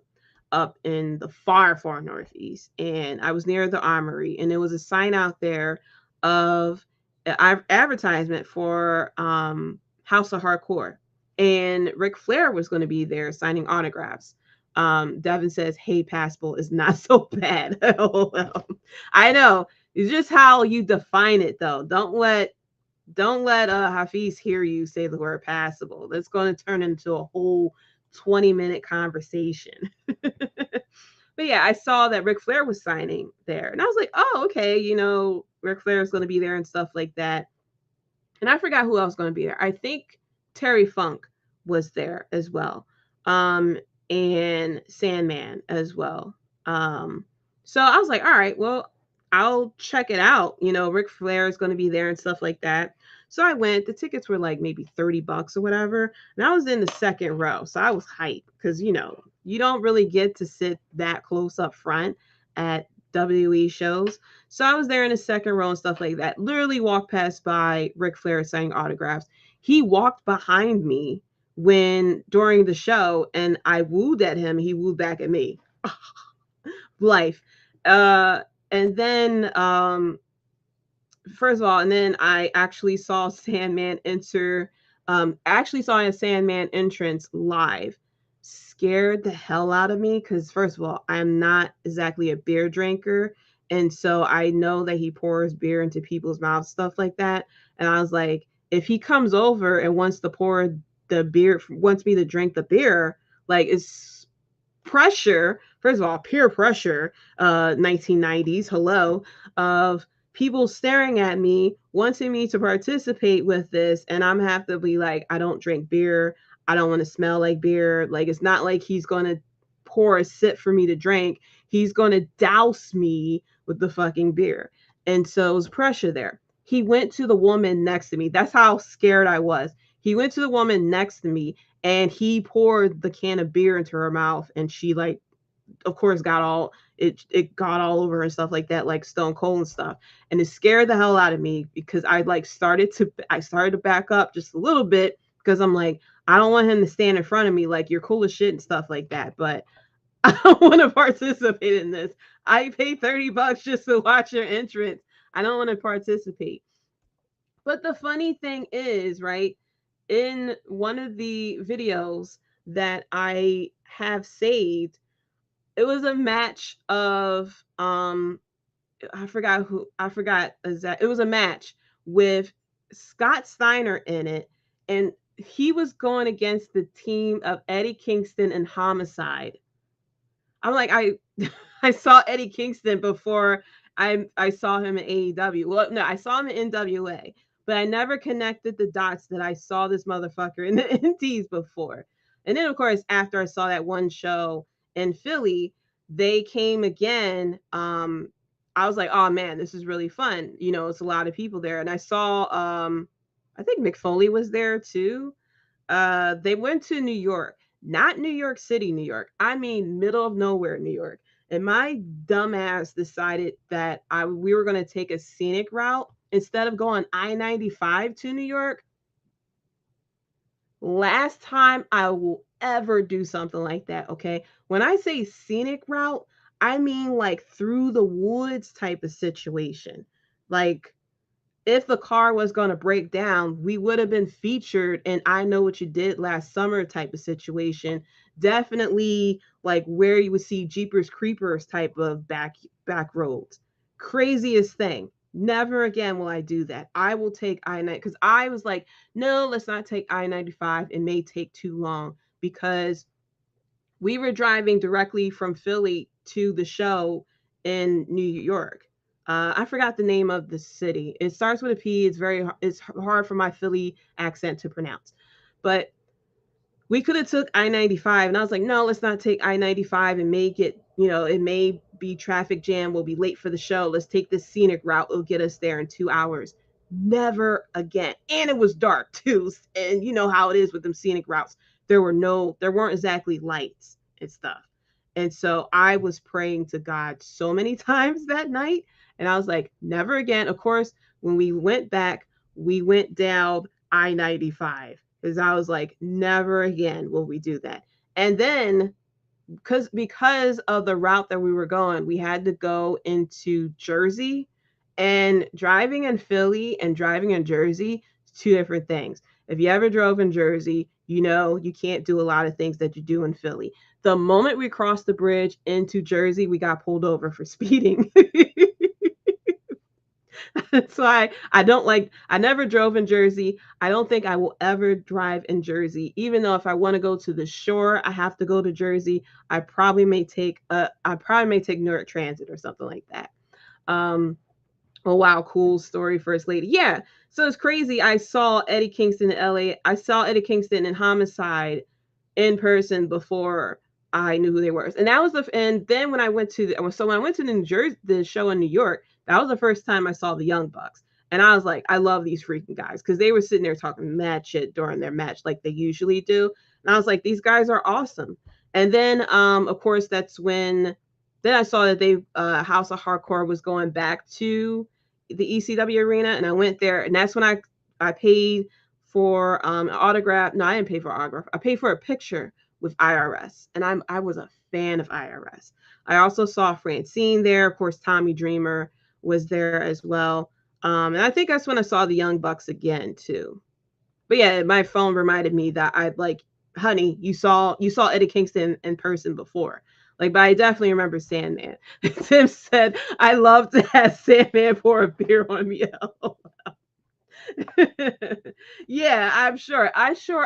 up in the far northeast, and I was near the armory, and there was a sign out there of an advertisement for House of Hardcore, and Ric Flair was going to be there signing autographs. Devin says, "Hey, Passable is not so bad." I know. It's just how you define it, though. Don't let Hafiz hear you say the word passable. That's going to turn into a whole 20-minute conversation. But yeah, I saw that Ric Flair was signing there. And I was like, oh, okay, Ric Flair is going to be there and stuff like that. And I forgot who else was going to be there. I think Terry Funk was there as well. And Sandman as well. So I was like, all right, well, I'll check it out. Ric Flair is going to be there and stuff like that. So I went. The tickets were like maybe $30 or whatever. And I was in the second row. So I was hyped because, you don't really get to sit that close up front at WWE shows. So I was there in the second row and stuff like that. Literally walked past by Ric Flair signing autographs. He walked behind me during the show, and I wooed at him. He wooed back at me. Life. And then first of all, and then I actually saw Sandman enter. Actually saw a Sandman entrance live. Scared the hell out of me because first of all, I'm not exactly a beer drinker, and so I know that he pours beer into people's mouths, stuff like that. And I was like, if he comes over and wants to pour the beer, wants me to drink the beer, like it's pressure. First of all, peer pressure, 1990s, hello, of people staring at me, wanting me to participate with this, and I'm have to be like, I don't drink beer. I don't want to smell like beer. Like, it's not like he's going to pour a sip for me to drink. He's going to douse me with the fucking beer. And so it was pressure there. He went to the woman next to me. That's how scared I was. He went to the woman next to me and he poured the can of beer into her mouth. And she, like, of course, got all over her and stuff like that, like Stone Cold and stuff. And it scared the hell out of me because I started to back up just a little bit because I'm like, I don't want him to stand in front of me like you're cool as shit and stuff like that. But I don't want to participate in this. I paid $30 just to watch your entrance. I don't want to participate. But the funny thing is, right, in one of the videos that I have saved, it was a match of I forgot exactly. It was a match with Scott Steiner in it, and he was going against the team of Eddie Kingston and Homicide. I'm like, I saw Eddie Kingston before I saw him in AEW. Well, no, I saw him in NWA, but I never connected the dots that I saw this motherfucker in the Indies before. And then, of course, after I saw that one show in Philly, they came again. I was like, oh man, this is really fun. It's a lot of people there. And I saw, I think Mick Foley was there too. They went to New York, not New York City, New York. I mean, middle of nowhere, New York. And my dumbass decided that we were going to take a scenic route instead of going I-95 to New York. Last time I will ever do something like that, okay? When I say scenic route, I mean like through the woods type of situation. Like, if the car was going to break down, we would have been featured in I Know What You Did Last Summer type of situation. Definitely like where you would see Jeepers Creepers type of back roads. Craziest thing. Never again will I do that. I will take I-90 because I was like, no, let's not take I-95. It may take too long because we were driving directly from Philly to the show in New York. I forgot the name of the city. It starts with a P. It's hard for my Philly accent to pronounce, but we could have took I-95, and I was like, no, let's not take I-95 and make it, it may be traffic jam. We'll be late for the show. Let's take this scenic route. It'll get us there in 2 hours. Never again. And it was dark too. And you know how it is with them scenic routes. There weren't exactly lights and stuff. And so I was praying to God so many times that night. And I was like, never again. Of course, when we went back, we went down I-95. Because I was like, never again will we do that. And then because of the route that we were going, we had to go into Jersey, and driving in Philly and driving in Jersey, two different things. If you ever drove in Jersey, you can't do a lot of things that you do in Philly. The moment we crossed the bridge into Jersey, we got pulled over for speeding. That's why I never drove in Jersey. I don't think I will ever drive in Jersey, even though if I want to go to the shore, I have to go to Jersey. I probably may take Newark Transit or something like that. Oh wow, cool story, First Lady. Yeah, so it's crazy. I saw Eddie Kingston in LA. I saw Eddie Kingston in Homicide in person before I knew who they were. And that was and then when I went to the show in New York, that was the first time I saw the Young Bucks. And I was like, I love these freaking guys, because they were sitting there talking mad shit during their match like they usually do. And I was like, these guys are awesome. And then of course that's when I saw that House of Hardcore was going back to the ECW arena, and I went there, and that's when I paid for an autograph. No, I didn't pay for an autograph. I paid for a picture with IRS, and I was a fan of IRS. I also saw Francine there. Of course, Tommy Dreamer was there as well. And I think that's when I saw the Young Bucks again too. But yeah, my phone reminded me that honey, you saw Eddie Kingston in person before. But I definitely remember Sandman. Tim said, I love to have Sandman pour a beer on me. Yeah, I'm sure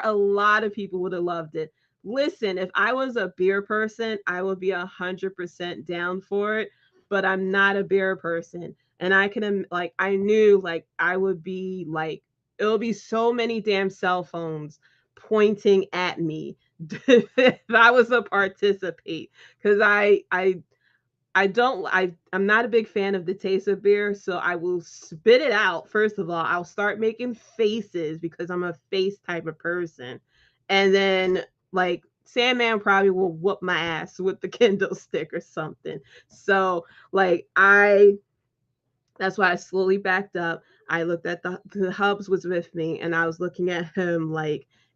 a lot of people would have loved it. Listen, if I was a beer person, I would be 100% down for it, but I'm not a beer person. And I knew I would be it'll be so many damn cell phones pointing at me if I was to participate, because I'm not a big fan of the taste of beer, so I will spit it out. First of all, I'll start making faces because I'm a face type of person, and then Sandman probably will whoop my ass with the Kindle stick or something. So that's why I slowly backed up. I looked at the Hubs was with me, and I was looking at him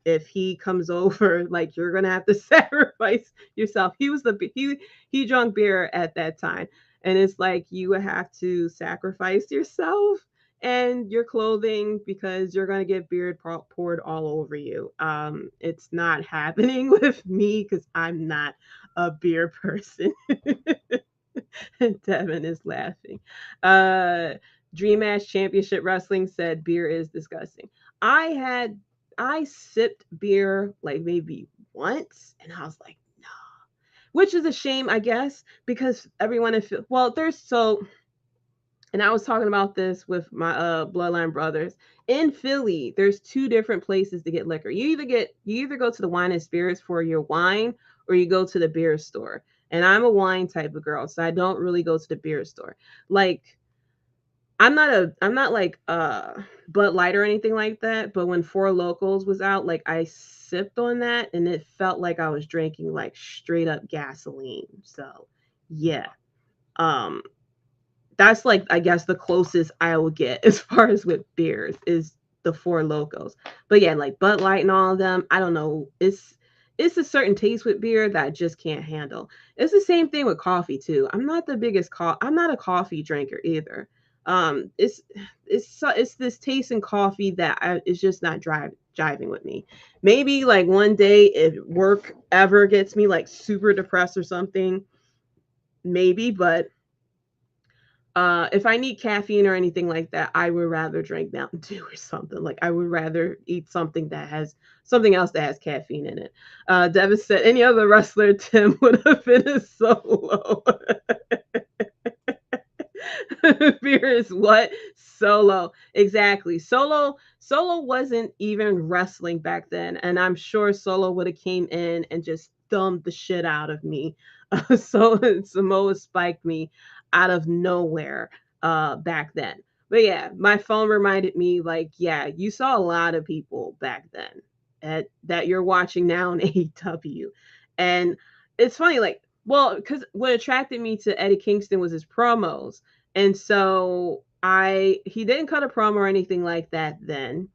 if he comes over, you're gonna have to sacrifice yourself. He drank beer at that time, and it's you would have to sacrifice yourself and your clothing because you're gonna get beer poured all over you. It's not happening with me because I'm not a beer person. Devin is laughing. Dream Match Championship Wrestling said beer is disgusting. I sipped beer maybe once, and I was like, no, which is a shame, I guess, because everyone and I was talking about this with my Bloodline brothers in Philly. There's two different places to get liquor. You either go to the wine and spirits for your wine, or you go to the beer store. And I'm a wine type of girl, so I don't really go to the beer store. I'm not like Bud Light or anything like that, but when Four Locals was out, I sipped on that, and it felt like I was drinking straight up gasoline. So yeah, that's I guess the closest I will get as far as with beers is the Four Locals. But yeah, Bud Light and all of them, I don't know, it's a certain taste with beer that I just can't handle. It's the same thing with coffee too. I'm not a coffee drinker either. It's this taste in coffee that is just not jiving with me. Maybe one day if work ever gets me super depressed or something, maybe, but if I need caffeine or anything like that, I would rather drink Mountain Dew or something. I would rather eat something else that has caffeine in it. Devin said any other wrestler Tim would have finished solo. Fear is what? Solo. Exactly. Solo wasn't even wrestling back then, and I'm sure Solo would have came in and just thumbed the shit out of me. So Samoa spiked me out of nowhere back then. But yeah, my phone reminded me like, yeah, you saw a lot of people back then that you're watching now in AEW. And it's funny, like, well, because what attracted me to Eddie Kingston was his promos. And so he didn't cut a promo or anything like that then.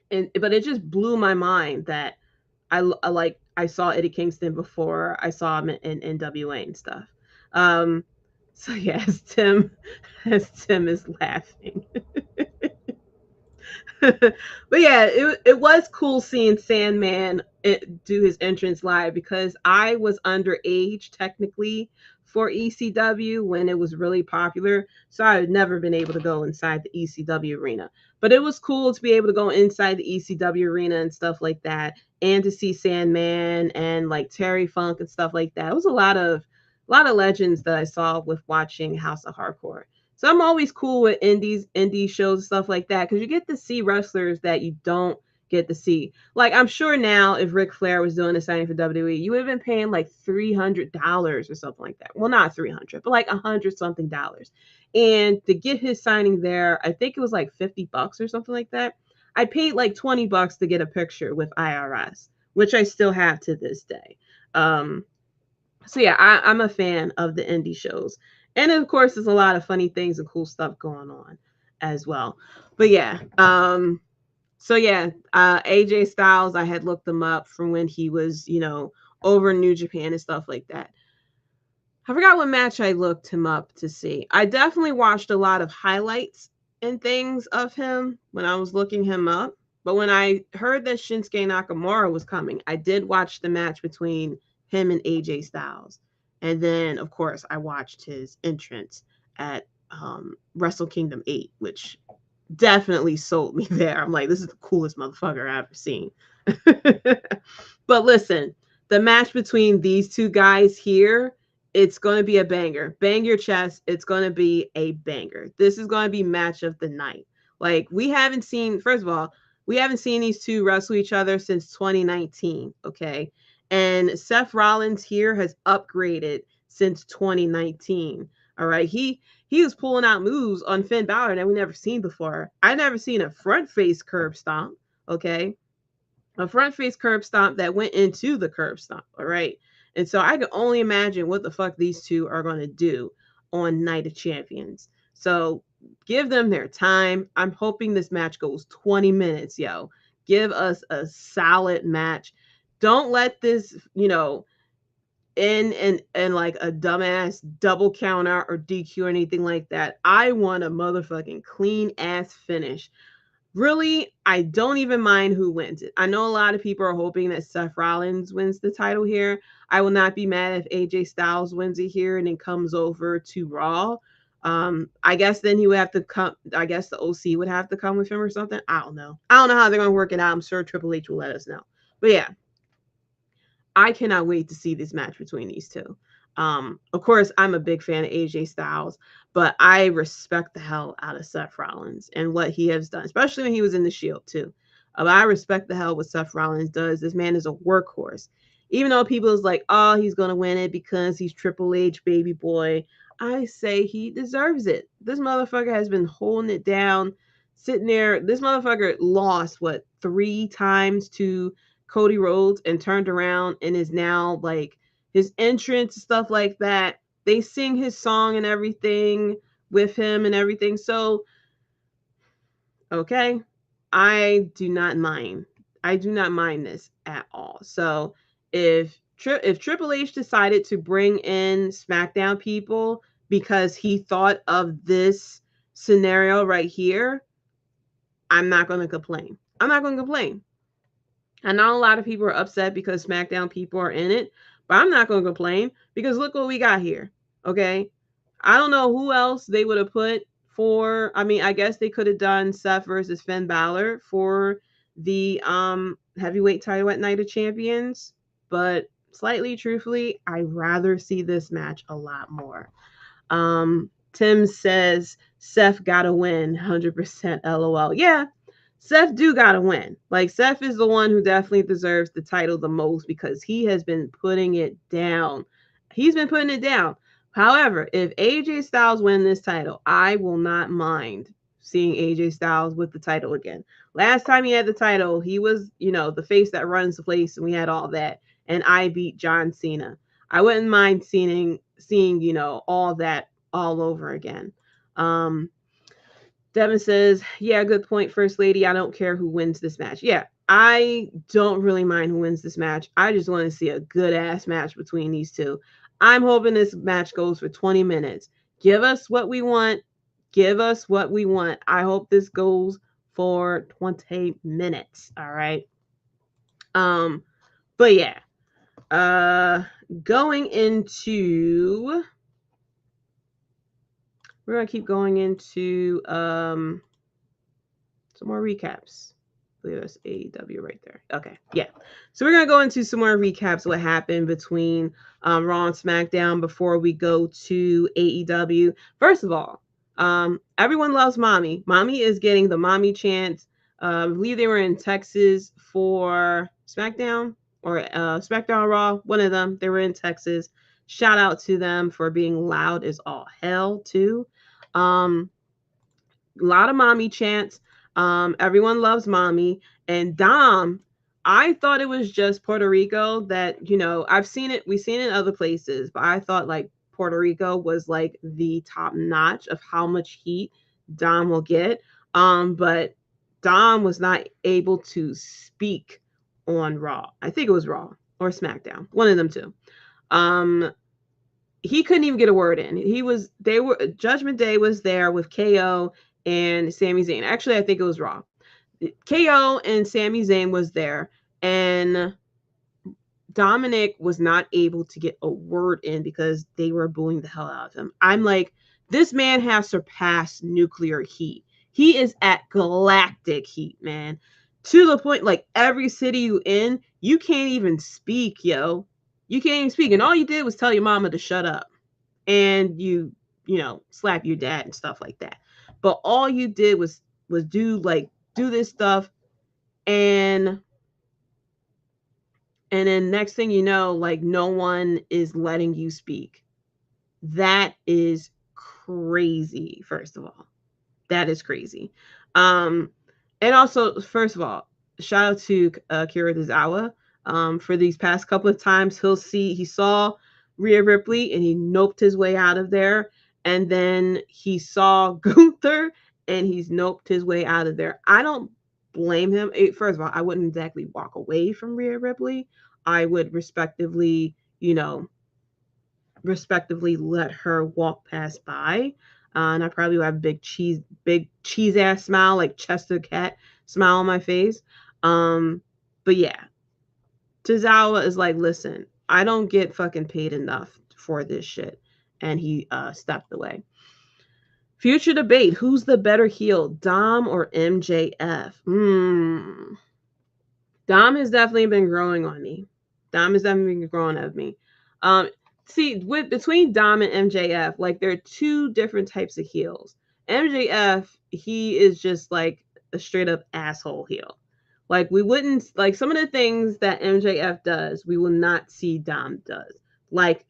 But it just blew my mind that I saw Eddie Kingston before I saw him in NWA and stuff. So yes, as Tim is laughing. But yeah, it was cool seeing Sandman do his entrance live because I was underage technically for ECW when it was really popular. So I had never been able to go inside the ECW arena. But it was cool to be able to go inside the ECW arena and stuff like that, and to see Sandman and like Terry Funk and stuff like that. It was a lot of legends that I saw with watching House of Hardcore. So I'm always cool with indie shows and stuff like that because you get to see wrestlers that you don't get to see. Like I'm sure now if Ric Flair was doing a signing for WWE, you would have been paying like $300 or something like that. Well, not 300, but like $100 something. And to get his signing there, I think it was like $50 or something like that. I paid like $20 to get a picture with IRS, which I still have to this day. So yeah, I'm a fan of the indie shows. And of course, there's a lot of funny things and cool stuff going on as well. But yeah, so yeah, AJ Styles, I had looked him up from when he was, over in New Japan and stuff like that. I forgot what match I looked him up to see. I definitely watched a lot of highlights and things of him when I was looking him up. But when I heard that Shinsuke Nakamura was coming, I did watch the match between him and AJ Styles. And then, of course, I watched his entrance at Wrestle Kingdom 8, which definitely sold me there. I'm like, this is the coolest motherfucker I've ever seen. But listen, the match between these two guys here, it's going to be a banger. Bang your chest. It's going to be a banger. This is going to be match of the night. Like, we haven't seen, first of all, we haven't seen these two wrestle each other since 2019, okay? And Seth Rollins here has upgraded since 2019. All right. He was pulling out moves on Finn Balor that we never seen before. I never seen a front face curb stomp. Okay. A front face curb stomp that went into the curb stomp. All right. And so I can only imagine what the fuck these two are going to do on Night of Champions. So give them their time. I'm hoping this match goes 20 minutes, yo. Give us a solid match. Don't let this, end in like a dumbass double counter or DQ or anything like that. I want a motherfucking clean ass finish. Really, I don't even mind who wins it. I know a lot of people are hoping that Seth Rollins wins the title here. I will not be mad if AJ Styles wins it here and then comes over to Raw. I guess then he would have to come. I guess the OC would have to come with him or something. I don't know. I don't know how they're going to work it out. I'm sure Triple H will let us know. But yeah, I cannot wait to see this match between these two. Of course, I'm a big fan of AJ Styles, but I respect the hell out of Seth Rollins and what he has done, especially when he was in the Shield too. I respect the hell what Seth Rollins does. This man is a workhorse. Even though people is like, oh, he's going to win it because he's Triple H baby boy, I say he deserves it. This motherfucker has been holding it down, sitting there. This motherfucker lost, 3 times to Cody Rhodes and turned around and is now like his entrance and stuff like that. They sing his song and everything with him and everything. So, okay, I do not mind. I do not mind this at all. So if Triple H decided to bring in SmackDown people because he thought of this scenario right here, I'm not going to complain. I'm not going to complain. I know a lot of people are upset because SmackDown people are in it, but I'm not going to complain because look what we got here. Okay. I don't know who else they would have put for. I mean, I guess they could have done Seth versus Finn Balor for the heavyweight title at Night of Champions, but slightly truthfully, I'd rather see this match a lot more. Tim says Seth gotta win, 100% LOL. Yeah, Seth do gotta win. Like, Seth is the one who definitely deserves the title the most because he has been putting it down. He's been putting it down. However, if AJ Styles win this title, I will not mind seeing AJ Styles with the title again. Last time he had the title, he was, the face that runs the place, and we had all that. And I beat John Cena. I wouldn't mind seeing, all that all over again. Devin says, yeah, good point, First Lady. I don't care who wins this match. Yeah, I don't really mind who wins this match. I just want to see a good-ass match between these two. I'm hoping this match goes for 20 minutes. Give us what we want. Give us what we want. I hope this goes for 20 minutes. All right. But yeah. Going into... We're going to keep going into some more recaps. I believe that's AEW right there. Okay, yeah. So we're going to go into some more recaps what happened between Raw and SmackDown before we go to AEW. First of all, everyone loves Mommy. Mommy is getting the Mommy chant. I believe they were in Texas for SmackDown or SmackDown Raw. One of them. They were in Texas. Shout out to them for being loud as all hell, too. A lot of Mommy chants. Everyone loves Mommy. And Dom, I thought it was just Puerto Rico that, we've seen it in other places, but I thought like Puerto Rico was like the top notch of how much heat Dom will get. But Dom was not able to speak on Raw. I think it was Raw or SmackDown, one of them two. He couldn't even get a word in. Judgment Day was there with KO and Sami Zayn. Actually, I think it was Raw. KO and Sami Zayn was there, and Dominic was not able to get a word in because they were booing the hell out of him. I'm like, this man has surpassed nuclear heat. He is at galactic heat, man. To the point, like, every city you in, you can't even speak, yo. You can't even speak. And all you did was tell your mama to shut up. And you slap your dad and stuff like that. But all you did was do this stuff. And then next thing you know, like, no one is letting you speak. That is crazy, first of all. That is crazy. And also, first of all, shout out to Akira Tozawa. For these past couple of times, he saw Rhea Ripley and he noped his way out of there. And then he saw Gunther and he's noped his way out of there. I don't blame him. First of all, I wouldn't exactly walk away from Rhea Ripley. I would respectively let her walk past by. And I probably would have big cheese ass smile, like Chester Cat smile on my face. But yeah, Tozawa is like, listen, I don't get fucking paid enough for this shit. And he stepped away. Future debate. Who's the better heel, Dom or MJF? Dom has definitely been growing on me. See, between Dom and MJF, like, there are two different types of heels. MJF, he is just like a straight up asshole heel. Like, we wouldn't, like, some of the things that MJF does, we will not see Dom does. Like,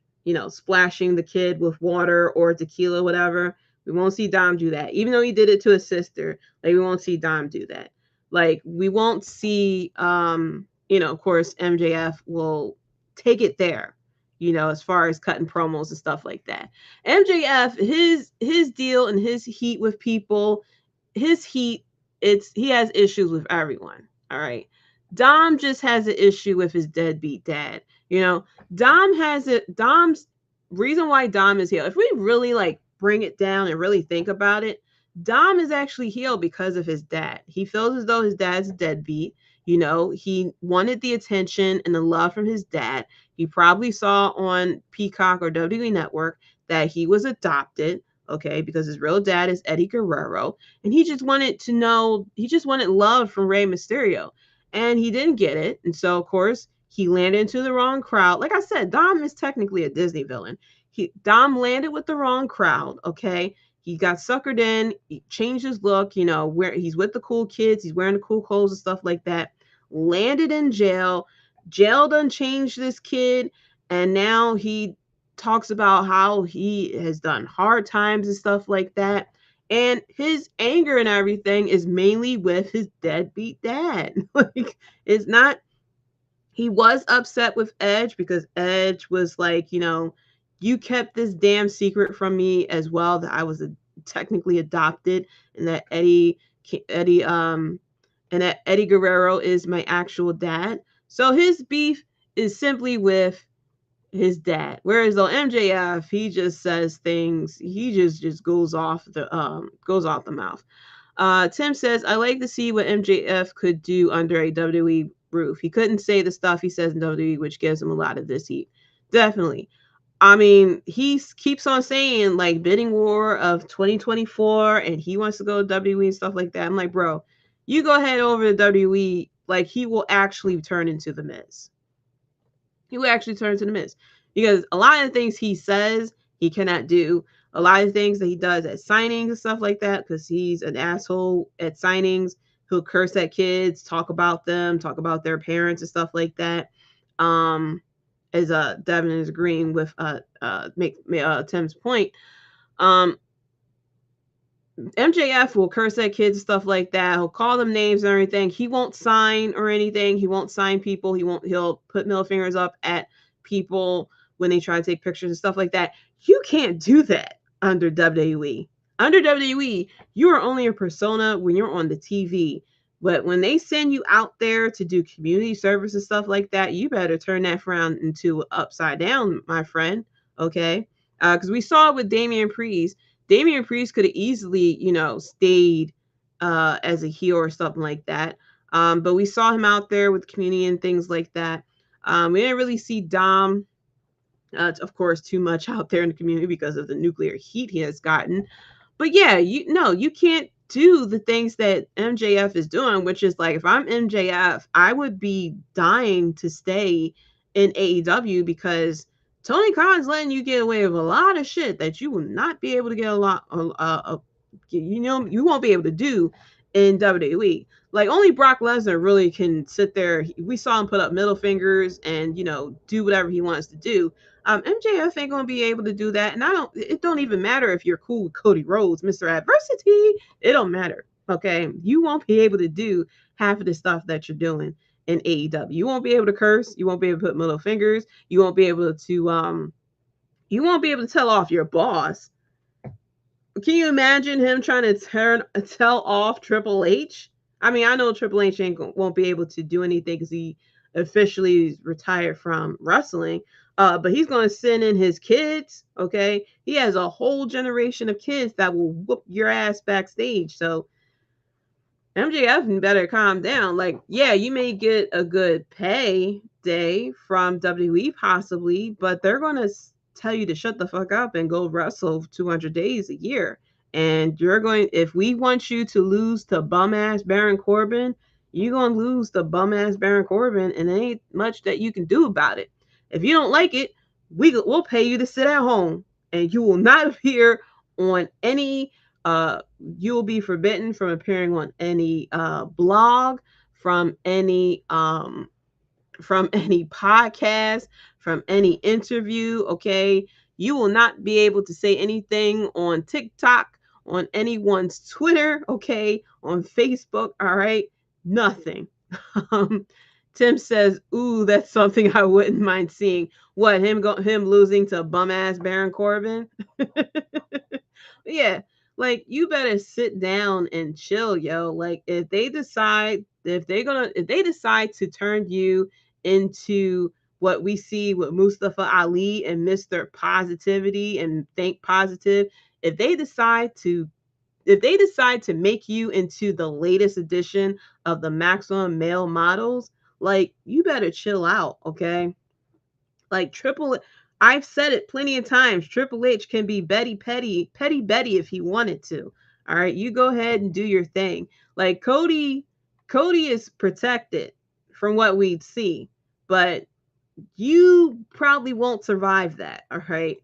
splashing the kid with water or tequila, whatever. We won't see Dom do that. Even though he did it to his sister, like, we won't see Dom do that. Like, we won't see, of course, MJF will take it there, as far as cutting promos and stuff like that. MJF, his deal and his heat with people, he has issues with everyone. All right. Dom just has an issue with his deadbeat dad. Dom's reason why Dom is heel. If we really like bring it down and really think about it, Dom is actually heel because of his dad. He feels as though his dad's a deadbeat. He wanted the attention and the love from his dad. He probably saw on Peacock or WWE Network that he was adopted, okay, because his real dad is Eddie Guerrero. And he just wanted love from Rey Mysterio. And he didn't get it. And so, of course, he landed into the wrong crowd. Like I said, Dom is technically a Disney villain. Dom landed with the wrong crowd, okay? He got suckered in, he changed his look, where he's with the cool kids, he's wearing the cool clothes and stuff like that. Landed in jail. Jail done changed this kid, and now he talks about how he has done hard times and stuff like that. And his anger and everything is mainly with his deadbeat dad. Like, it's not, he was upset with Edge because Edge was like, you kept this damn secret from me as well, that I was technically adopted, and that Eddie and that Eddie Guerrero is my actual dad. So his beef is simply with his dad. Whereas though MJF, he just says things, he just goes off the mouth. Tim says, I like to see what MJF could do under a WWE roof. He couldn't say the stuff he says in WWE, which gives him a lot of this heat. Definitely. I mean, he keeps on saying like bidding war of 2024 and he wants to go to WWE and stuff like that. I'm like, bro, you go ahead over to WWE, like he will actually turn into the Miz. He will actually turn into the Miz. Because a lot of the things he says, he cannot do. A lot of things that he does at signings and stuff like that, because he's an asshole at signings. He'll curse at kids, talk about them, talk about their parents and stuff like that. As Devin is agreeing with Tim's point. MJF will curse at kids and stuff like that. He'll call them names and everything. He won't sign or anything. He won't sign people. He'll put middle fingers up at people when they try to take pictures and stuff like that. You can't do that under WWE. Under WWE, you are only a persona when you're on the TV. But when they send you out there to do community service and stuff like that, you better turn that frown into upside down, my friend. Okay? Because we saw it with Damian Priest. Damian Priest could have easily, stayed as a heel or something like that. But we saw him out there with community and things like that. We didn't really see Dom, of course, too much out there in the community because of the nuclear heat he has gotten. But yeah, you can't do the things that MJF is doing, which is like, if I'm MJF, I would be dying to stay in AEW because Tony Khan's letting you get away with a lot of shit that you will not be able to get you won't be able to do in WWE. Like, only Brock Lesnar really can sit there. We saw him put up middle fingers and, do whatever he wants to do. MJF ain't going to be able to do that. And it don't even matter if you're cool with Cody Rhodes, Mr. Adversity. It don't matter. Okay. You won't be able to do half of the stuff that you're doing in AEW. You won't be able to curse. You won't be able to put middle fingers. You won't be able to tell off your boss. Can you imagine him trying to tell off Triple H? I mean, I know Triple H won't be able to do anything because he officially retired from wrestling. But he's going to send in his kids. Okay. He has a whole generation of kids that will whoop your ass backstage. So MJF better calm down. Like, yeah, you may get a good pay day from WWE possibly, but they're going to tell you to shut the fuck up and go wrestle 200 days a year. And if we want you to lose to bum ass Baron Corbin, you're going to lose to bum ass Baron Corbin, and there ain't much that you can do about it. If you don't like it, we'll pay you to sit at home, and you will not appear on any you will be forbidden from appearing on any blog, from any podcast, from any interview. Okay, you will not be able to say anything on TikTok, on anyone's Twitter. Okay, on Facebook. All right, nothing. Tim says, "Ooh, that's something I wouldn't mind seeing." What, him losing to bum ass Baron Corbin? Yeah. Like, you better sit down and chill, yo. Like, if they decide to turn you into what we see with Mustafa Ali and Mr. Positivity and Think Positive, if they decide to make you into the latest edition of the maximum male models, like, you better chill out, okay? Like, I've said it plenty of times. Triple H can be Petty Betty if he wanted to. All right, you go ahead and do your thing. Like, Cody is protected from what we'd see, but you probably won't survive that. All right.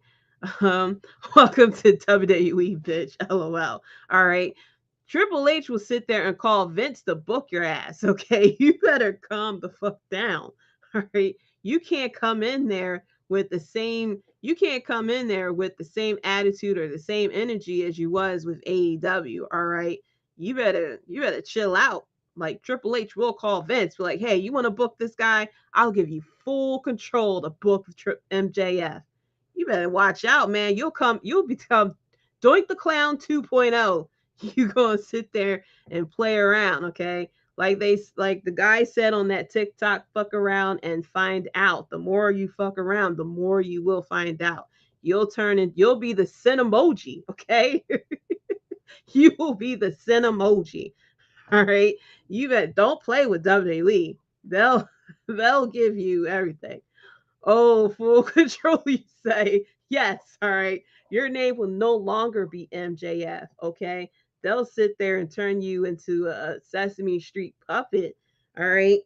Um, welcome to WWE, bitch. LOL. All right. Triple H will sit there and call Vince to book your ass. Okay. You better calm the fuck down. All right. You can't come in there with the same attitude or the same energy as you was with AEW. All right. You better chill out. Like Triple H will call Vince, be like, hey, you want to book this guy? I'll give you full control to book MJF. You better watch out, man. You'll become Doink the Clown 2.0. You gonna sit there and play around, okay? Like the guy said on that TikTok, fuck around and find out. The more you fuck around, the more you will find out. You'll be the sin emoji, okay? You will be the sin emoji. All right. Don't play with WWE. They'll they'll give you everything. Oh, full control, you say. Yes, all right. Your name will no longer be MJF, okay? They'll sit there and turn you into a Sesame Street puppet, all right?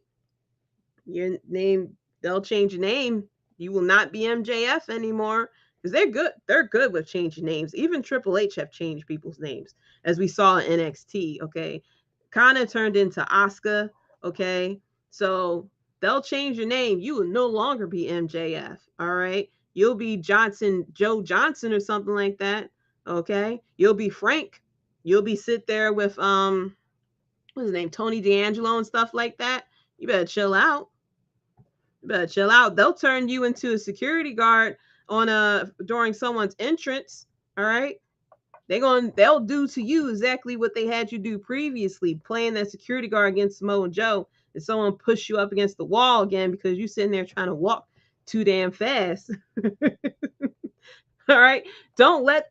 They'll change your name. You will not be MJF anymore because they're good. They're good with changing names. Even Triple H have changed people's names, as we saw in NXT, okay? Kind of turned into Asuka, okay? So they'll change your name. You will no longer be MJF, all right? You'll be Joe Johnson or something like that, okay? You'll be Frank. You'll be sit there with what's his name, Tony D'Angelo and stuff like that. You better chill out. They'll turn you into a security guard during someone's entrance, all right? They'll do to you exactly what they had you do previously, playing that security guard against Samoa Joe, and someone push you up against the wall again because you're sitting there trying to walk too damn fast. All right. Don't let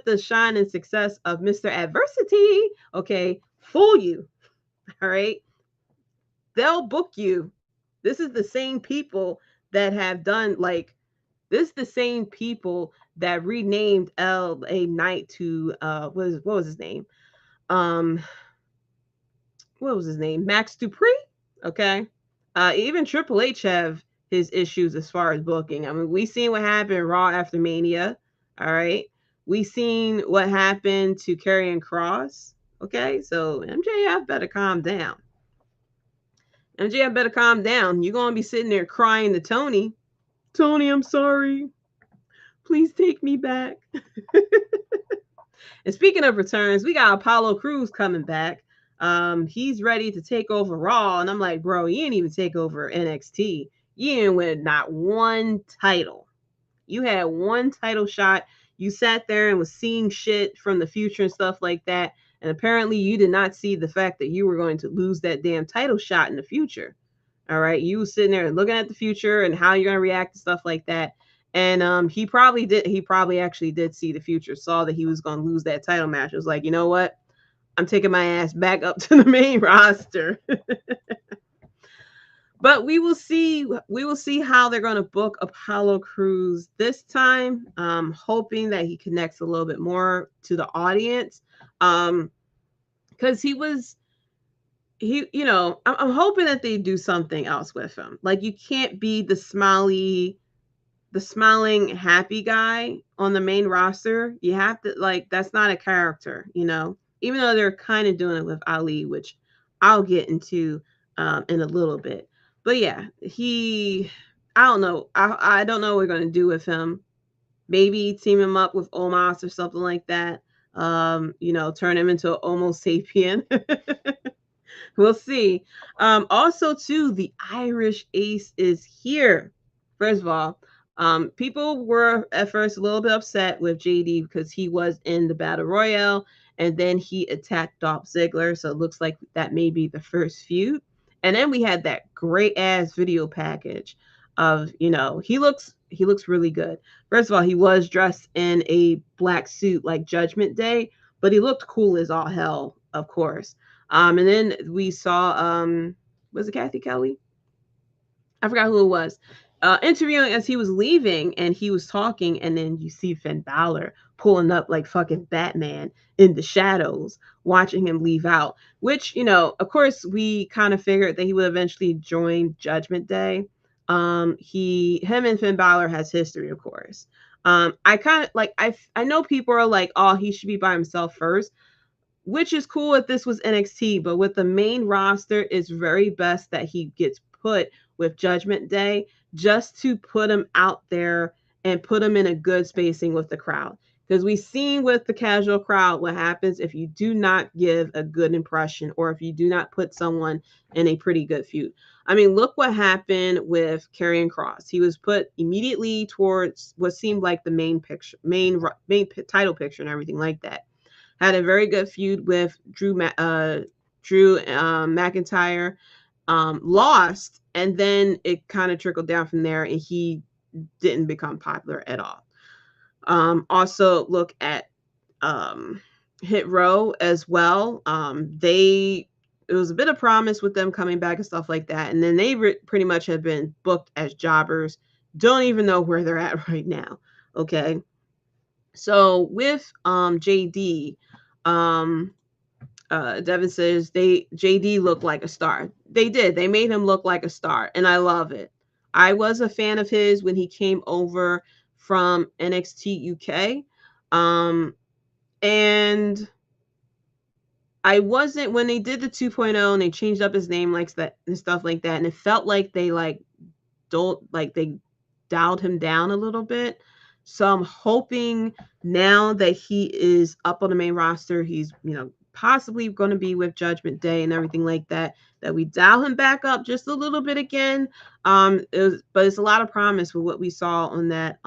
the shine and success of Mr. Adversity, okay, fool you. All right. They'll book you. This is the same people that have done this is the same people that renamed LA Knight to what was his name? What was his name? Max Dupree. Okay. Even Triple H have his issues as far as booking. I mean, we seen what happened Raw after Mania. All right. We seen what happened to Karrion Kross. Okay, so MJF better calm down. MJF better calm down. You're gonna be sitting there crying to Tony. Tony, I'm sorry. Please take me back. And speaking of returns, we got Apollo Crews coming back. He's ready to take over Raw, and I'm like, bro, you ain't even take over NXT. You didn't win not one title. You had one title shot. You sat there and was seeing shit from the future and stuff like that. And apparently you did not see the fact that you were going to lose that damn title shot in the future. All right. You were sitting there and looking at the future and how you're going to react to stuff like that. And he probably actually did see the future, saw that he was going to lose that title match. It was like, you know what? I'm taking my ass back up to the main roster. But we will see how they're going to book Apollo Crews this time. Hoping that he connects a little bit more to the audience. Because I'm hoping that they do something else with him. Like, you can't be the smiling happy guy on the main roster. You have to, that's not a character, even though they're kind of doing it with Ali, which I'll get into in a little bit. But yeah, I don't know. I don't know what we're going to do with him. Maybe team him up with Omos or something like that. Turn him into an Homo sapien. We'll see. Also, too, the Irish Ace is here. First of all, people were at first a little bit upset with Jaydee because he was in the Battle Royale and then he attacked Dolph Ziggler. So it looks like that may be the first feud. And then we had that great ass video package of, he looks really good. First of all, he was dressed in a black suit like Judgment Day, but he looked cool as all hell, of course. And then we saw, was it Kathy Kelly? I forgot who it was. Interviewing as he was leaving and he was talking, and then you see Finn Balor pulling up like fucking Batman in the shadows, watching him leave out, which, of course, we kind of figured that he would eventually join Judgment Day. Him and Finn Balor has history, of course. I kind of like I know people are like, oh, he should be by himself first, which is cool if this was NXT, but with the main roster, it's very best that he gets put with Judgment Day just to put him out there and put him in a good spacing with the crowd. Because we've seen with the casual crowd what happens if you do not give a good impression or if you do not put someone in a pretty good feud. I mean, look what happened with Karrion Kross. He was put immediately towards what seemed like the main picture, main title picture and everything like that. Had a very good feud with Drew McIntyre. Lost, and then it kind of trickled down from there, and he didn't become popular at all. Also, look at Hit Row as well. It was a bit of promise with them coming back and stuff like that, and then they pretty much have been booked as jobbers. Don't even know where they're at right now. Okay, so with Jaydee, Devin says Jaydee looked like a star. They did. They made him look like a star, and I love it. I was a fan of his when he came over from NXT UK. And I wasn't when they did the 2.0 and they changed up his name like that and stuff like that, and it felt like they they dialed him down a little bit. So I'm hoping now that he is up on the main roster, he's possibly going to be with Judgment Day and everything like that, that we dial him back up just a little bit again. But it's a lot of promise with what we saw on that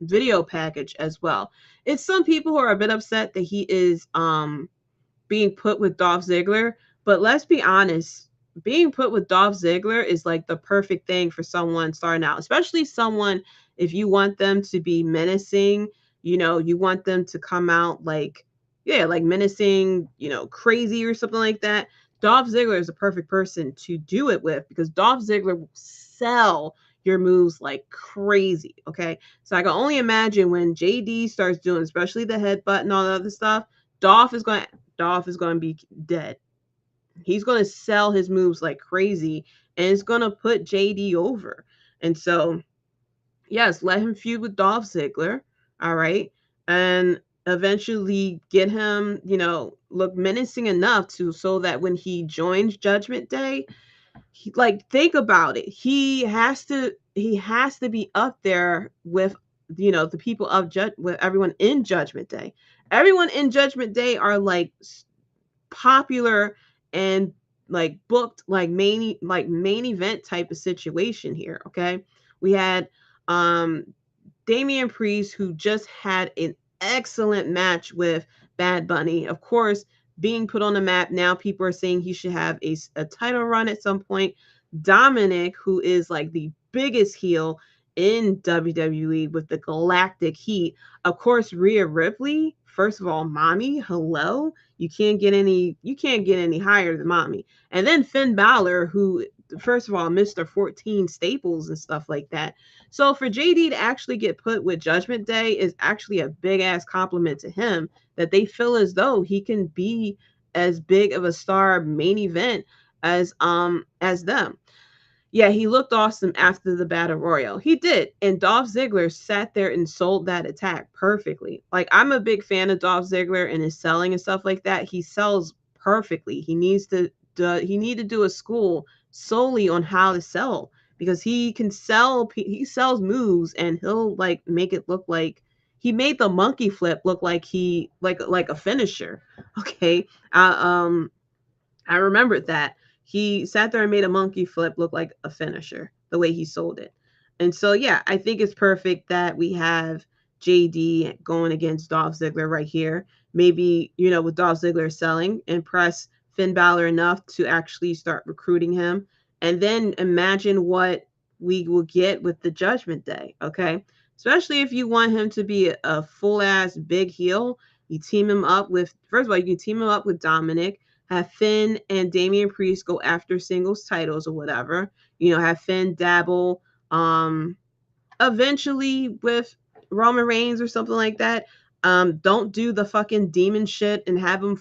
video package as well. It's some people who are a bit upset that he is being put with Dolph Ziggler, but let's be honest, being put with Dolph Ziggler is like the perfect thing for someone starting out, especially someone if you want them to be menacing, you want them to come out like menacing, crazy or something like that. Dolph Ziggler is the perfect person to do it with because Dolph Ziggler will sell your moves like crazy. Okay. So I can only imagine when Jaydee starts doing, especially the headbutt and all the other stuff, Dolph is going to be dead. He's going to sell his moves like crazy and it's going to put Jaydee over. And so, yes, let him feud with Dolph Ziggler. All right. And eventually get him, look menacing enough so that when he joins Judgment Day, think about it. He has to be up there with, the people of with everyone in Judgment Day. Everyone in Judgment Day are like popular and like booked like main event type of situation here. Okay. We had Damian Priest, who just had an excellent match with Bad Bunny. Of course, being put on the map now, people are saying he should have a title run at some point. Dominic, who is like the biggest heel in WWE with the galactic heat. Of course, Rhea Ripley. First of all, mommy, hello. You can't get any higher than mommy. And then Finn Balor, who, first of all, Mr. 14 staples and stuff like that. So for Jaydee to actually get put with Judgment Day is actually a big ass compliment to him that they feel as though he can be as big of a star main event as them. Yeah, he looked awesome after the Battle Royal. He did. And Dolph Ziggler sat there and sold that attack perfectly. Like, I'm a big fan of Dolph Ziggler and his selling and stuff like that. He sells perfectly. He need to do a school solely on how to sell because he can sell. He sells moves and he'll like make it look like he made the monkey flip look like he like a finisher. Okay. I remembered that. He sat there and made a monkey flip look like a finisher, the way he sold it. And so, yeah, I think it's perfect that we have Jaydee going against Dolph Ziggler right here. Maybe, with Dolph Ziggler selling, impress Finn Balor enough to actually start recruiting him. And then imagine what we will get with the Judgment Day, okay? Especially if you want him to be a full-ass big heel. You team him up with, first of all, you can team him up with Dominic. Have Finn and Damian Priest go after singles titles or whatever. Have Finn dabble eventually with Roman Reigns or something like that. Don't do the fucking demon shit and have him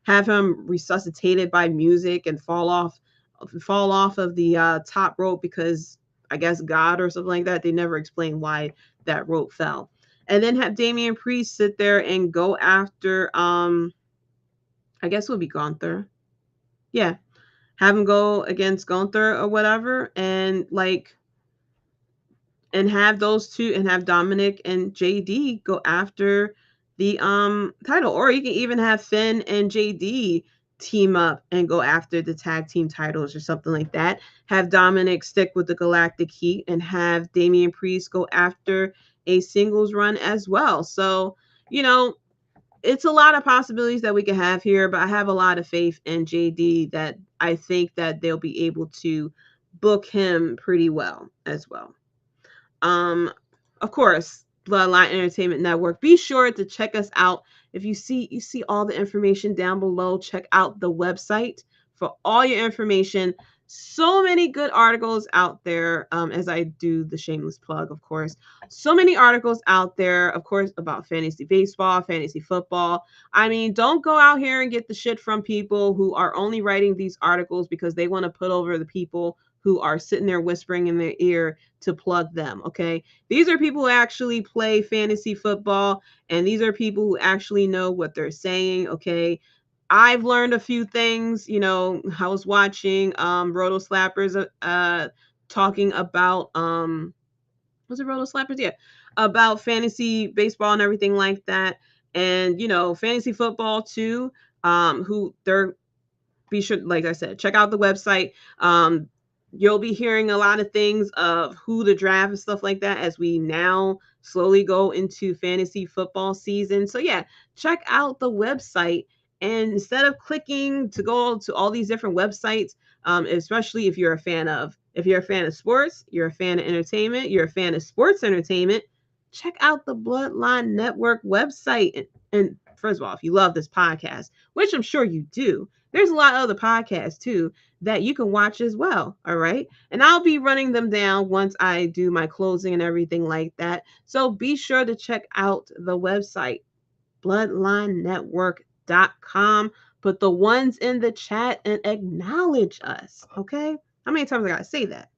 have him resuscitated by music and fall off of the top rope because I guess, God or something like that. They never explained why that rope fell. And then have Damian Priest sit there and go after, I guess it would be Gunther. Yeah. Have him go against Gunther or whatever. And like, and have those two, and have Dominic and Jaydee go after the title. Or you can even have Finn and Jaydee team up and go after the tag team titles or something like that. Have Dominic stick with the Galactic Heat and have Damian Priest go after a singles run as well. So, you know, it's a lot of possibilities that we can have here, but I have a lot of faith in Jaydee that I think that they'll be able to book him pretty well as well. Of course, Bloodline Entertainment Network. Be sure to check us out. If you see all the information down below, check out the website for all your information. So many good articles out there, as I do the shameless plug, of course. So many articles out there, of course, about fantasy baseball, fantasy football. I mean, don't go out here and get the shit from people who are only writing these articles because they want to put over the people who are sitting there whispering in their ear to plug them, okay? These are people who actually play fantasy football, and these are people who actually know what they're saying, okay? I've learned a few things. You know, I was watching Roto Slappers talking about was it Roto Slappers? Yeah, about fantasy baseball and everything like that. And you know, fantasy football too. Who they're Be sure, like I said, check out the website. You'll be hearing a lot of things of who to draft and stuff like that as we now slowly go into fantasy football season. So yeah, check out the website. And instead of clicking to go to all these different websites, especially if you're a fan of sports, you're a fan of entertainment, you're a fan of sports entertainment, check out the Bloodline Network website. And first of all, if you love this podcast, which I'm sure you do, there's a lot of other podcasts too that you can watch as well. All right. And I'll be running them down once I do my closing and everything like that. So be sure to check out the website, bloodlinenetwork.com. Put the ones in the chat and acknowledge us. Okay. How many times I got to say that?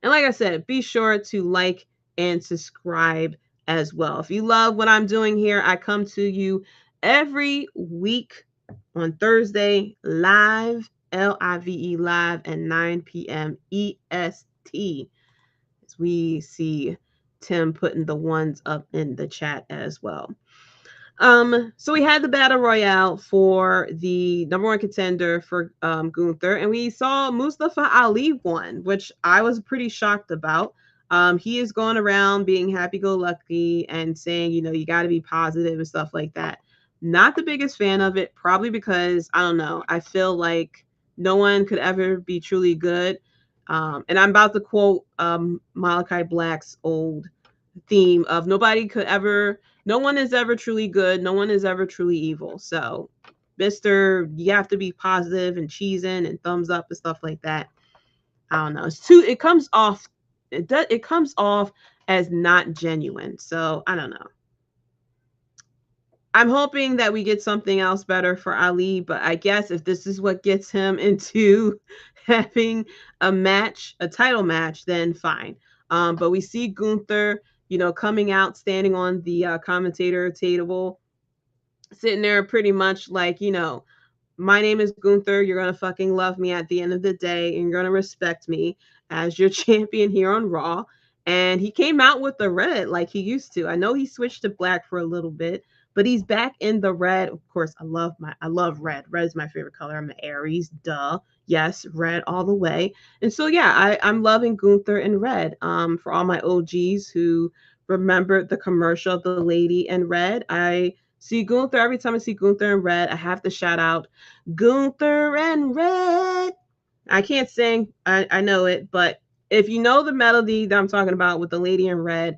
And like I said, be sure to like and subscribe as well. If you love what I'm doing here, I come to you every week on Thursday live, LIVE live at 9 p.m. EST. As we see Tim putting the ones up in the chat as well. So we had the battle royale for the number one contender for Gunther, and we saw Mustafa Ali won, which I was pretty shocked about. He is going around being happy-go-lucky and saying, you know, you got to be positive and stuff like that. Not the biggest fan of it, probably because, I don't know, I feel like no one could ever be truly good. And I'm about to quote Malachi Black's old theme of no one is ever truly good. No one is ever truly evil. So, you have to be positive and cheesing and thumbs up and stuff like that. I don't know. It comes off as not genuine. So, I don't know. I'm hoping that we get something else better for Ali, but I guess if this is what gets him into having a title match, then fine. But we see Gunther, you know, coming out, standing on the commentator table, sitting there pretty much like, you know, my name is Gunther. You're going to fucking love me at the end of the day, and you're going to respect me as your champion here on Raw. And he came out with the red like he used to. I know he switched to black for a little bit, but he's back in the red. Of course, I love red. Red is my favorite color. I'm an Aries, duh. Yes, red all the way. And so yeah, I'm loving Gunther in red. For all my OGs who remember the commercial of the lady in red, I see Gunther every time I see Gunther in red. I have to shout out Gunther in red. I can't sing. I know it, but if you know the melody that I'm talking about with the lady in red,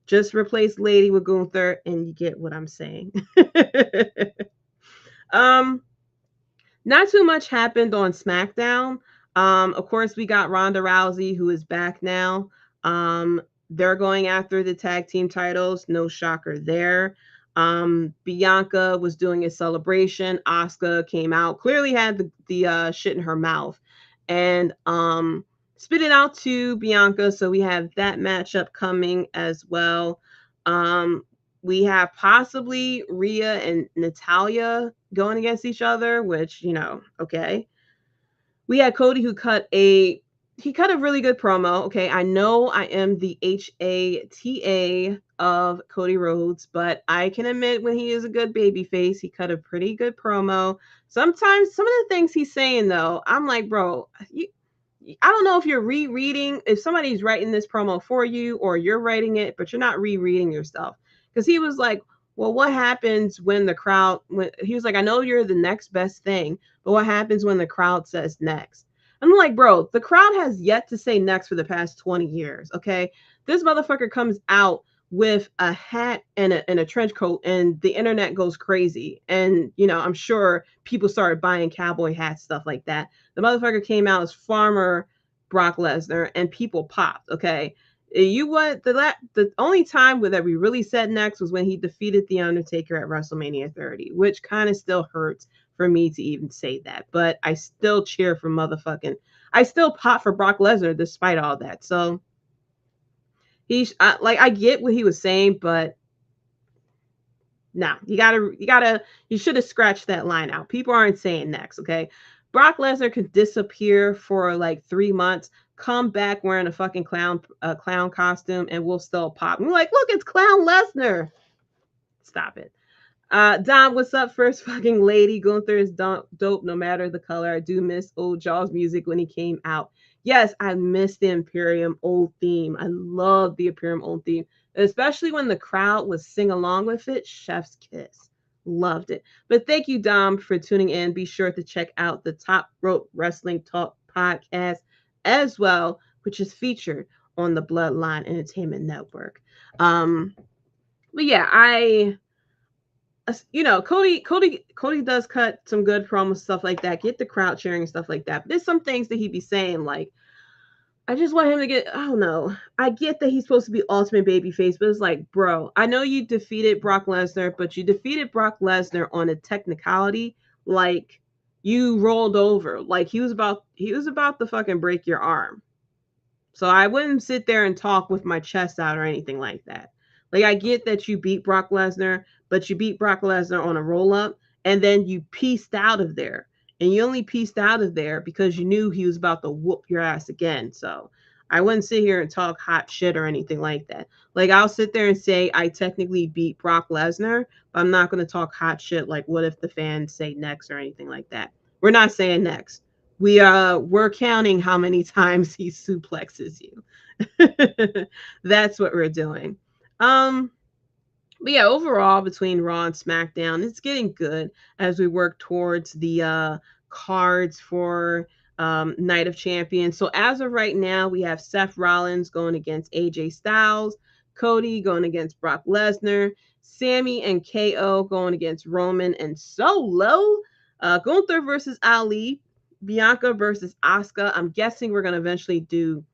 just replace lady with Gunther and you get what I'm saying. Not too much happened on SmackDown. Of course, we got Ronda Rousey, who is back now. They're going after the tag team titles. No shocker there. Bianca was doing a celebration. Asuka came out, clearly had the shit in her mouth, and spit it out to Bianca. So we have that matchup coming as well. We have possibly Rhea and Natalya going against each other, which, you know, okay. We had Cody who cut a really good promo. Okay, I know I am the HATA of Cody Rhodes, but I can admit when he is a good babyface, he cut a pretty good promo. Sometimes some of the things he's saying though, I'm like, bro, I don't know if you're rereading, if somebody's writing this promo for you or you're writing it, but you're not rereading yourself. Because he was like, well, what happens when the crowd, when he was like, I know you're the next best thing, but what happens when the crowd says next? I'm like, bro, the crowd has yet to say next for the past 20 years. Okay. This motherfucker comes out with a hat and a trench coat and the internet goes crazy. And, you know, I'm sure people started buying cowboy hats, stuff like that. The motherfucker came out as Farmer Brock Lesnar and people popped. Okay. The only time that we really said next was when he defeated The Undertaker at WrestleMania 30, which kind of still hurts for me to even say that. But I still cheer for I still pop for Brock Lesnar despite all that. So I get what he was saying, but no, you should have scratched that line out. People aren't saying next, okay? Brock Lesnar could disappear for like 3 months, come back wearing a fucking clown costume, and we'll still pop. We're like, look, it's Clown Lesnar. Stop it. Dom, what's up, first fucking lady? Gunther is dope no matter the color. I do miss old Jaws music when he came out. Yes, I miss the Imperium old theme. I love the Imperium old theme, especially when the crowd would sing along with it. Chef's kiss. Loved it. But thank you, Dom, for tuning in. Be sure to check out the Top Rope Wrestling Talk podcast as well, which is featured on the Bloodline Entertainment Network. But yeah, you know, Cody does cut some good promo stuff like that, get the crowd cheering and stuff like that. But there's some things that he'd be saying, like, I just want him to get, I don't know. I get that he's supposed to be ultimate babyface, but it's like, bro, I know you defeated Brock Lesnar, but you defeated Brock Lesnar on a technicality, like you rolled over, like he was about to fucking break your arm. So I wouldn't sit there and talk with my chest out or anything like that. Like, I get that you beat Brock Lesnar, but you beat Brock Lesnar on a roll-up, and then you pieced out of there. And you only pieced out of there because you knew he was about to whoop your ass again. So I wouldn't sit here and talk hot shit or anything like that. Like, I'll sit there and say I technically beat Brock Lesnar, but I'm not going to talk hot shit like what if the fans say next or anything like that. We're not saying next. We're counting how many times he suplexes you. That's what we're doing. But yeah, overall between Raw and SmackDown, it's getting good as we work towards the cards for Night of Champions. So as of right now, we have Seth Rollins going against AJ Styles, Cody going against Brock Lesnar, Sammy and KO going against Roman and Solo, Gunther versus Ali, Bianca versus Asuka. I'm guessing we're going to eventually do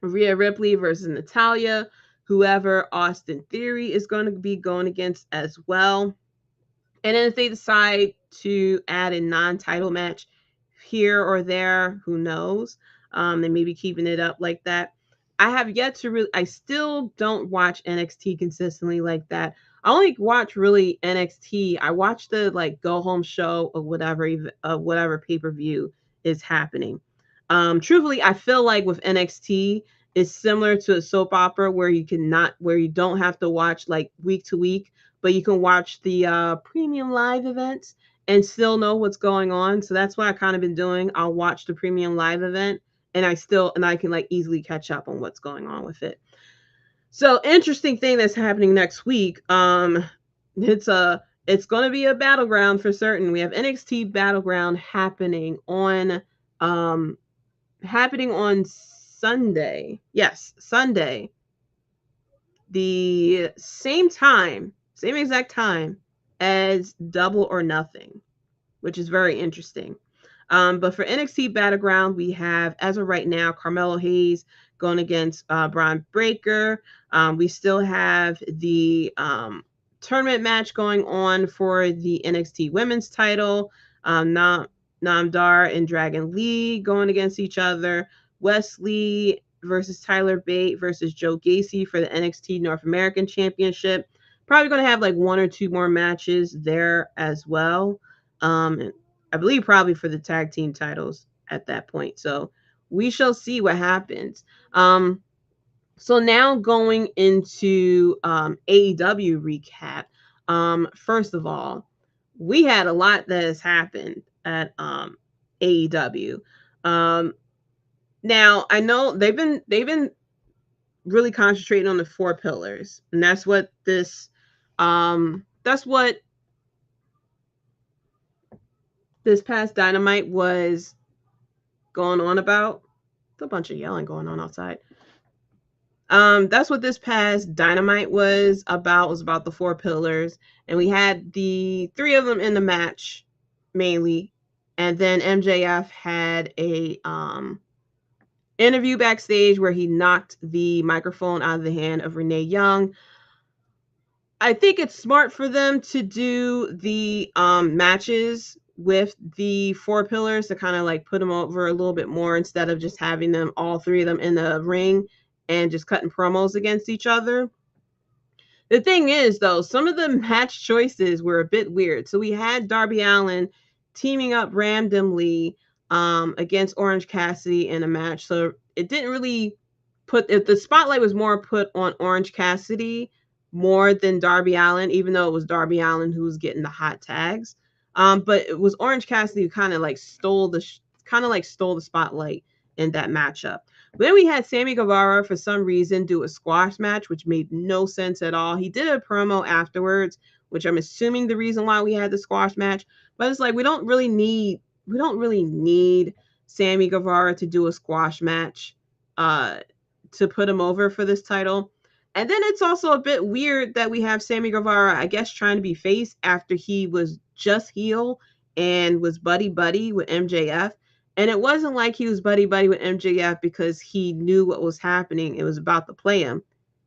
Rhea Ripley versus Natalya, whoever Austin Theory is going to be going against as well. And then if they decide to add a non-title match here or there, who knows? They may be keeping it up like that. I have yet to I still don't watch NXT consistently like that. I only watch really NXT. I watch the like go home show or whatever pay-per-view is happening. Truthfully, I feel like with NXT, it's similar to a soap opera where you don't have to watch like week to week, but you can watch the premium live events and still know what's going on. So that's what I kind of been doing. I'll watch the premium live event and I can like easily catch up on what's going on with it. So interesting thing that's happening next week. It's going to be a battleground for certain. We have NXT Battleground happening on Sunday. Yes, Sunday. The same exact time as Double or Nothing, which is very interesting. But for NXT Battleground, we have, as of right now, Carmelo Hayes going against Braun Breaker. We still have the tournament match going on for the NXT Women's title. Namdar and Dragon Lee going against each other. Wesley versus Tyler Bate versus Joe Gacy for the NXT North American Championship. Probably going to have like 1 or 2 more matches there as well. I believe probably for the tag team titles at that point. So we shall see what happens. So now going into AEW recap. First of all, we had a lot that has happened at AEW. Now I know they've been really concentrating on the 4 pillars, and that's what this past Dynamite was going on about. There's a bunch of yelling going on outside. That's what this past Dynamite was about the 4 pillars, and we had the 3 of them in the match mainly, and then MJF had a interview backstage where he knocked the microphone out of the hand of Renee Young. I think it's smart for them to do the matches with the 4 pillars to kind of like put them over a little bit more instead of just having them, all 3 of them, in the ring and just cutting promos against each other. The thing is, though, some of the match choices were a bit weird. So we had Darby Allin teaming up randomly against Orange Cassidy in a match. So it didn't really the spotlight was more put on Orange Cassidy more than Darby Allin, even though it was Darby Allin who was getting the hot tags. But it was Orange Cassidy who kind of like stole the spotlight in that matchup. Then we had Sammy Guevara for some reason do a squash match, which made no sense at all. He did a promo afterwards, which I'm assuming the reason why we had the squash match. But it's like we don't really need Sammy Guevara to do a squash match to put him over for this title. And then it's also a bit weird that we have Sammy Guevara, I guess, trying to be face after he was just heel and was buddy-buddy with MJF. And it wasn't like he was buddy-buddy with MJF because he knew what was happening. It was about to play him.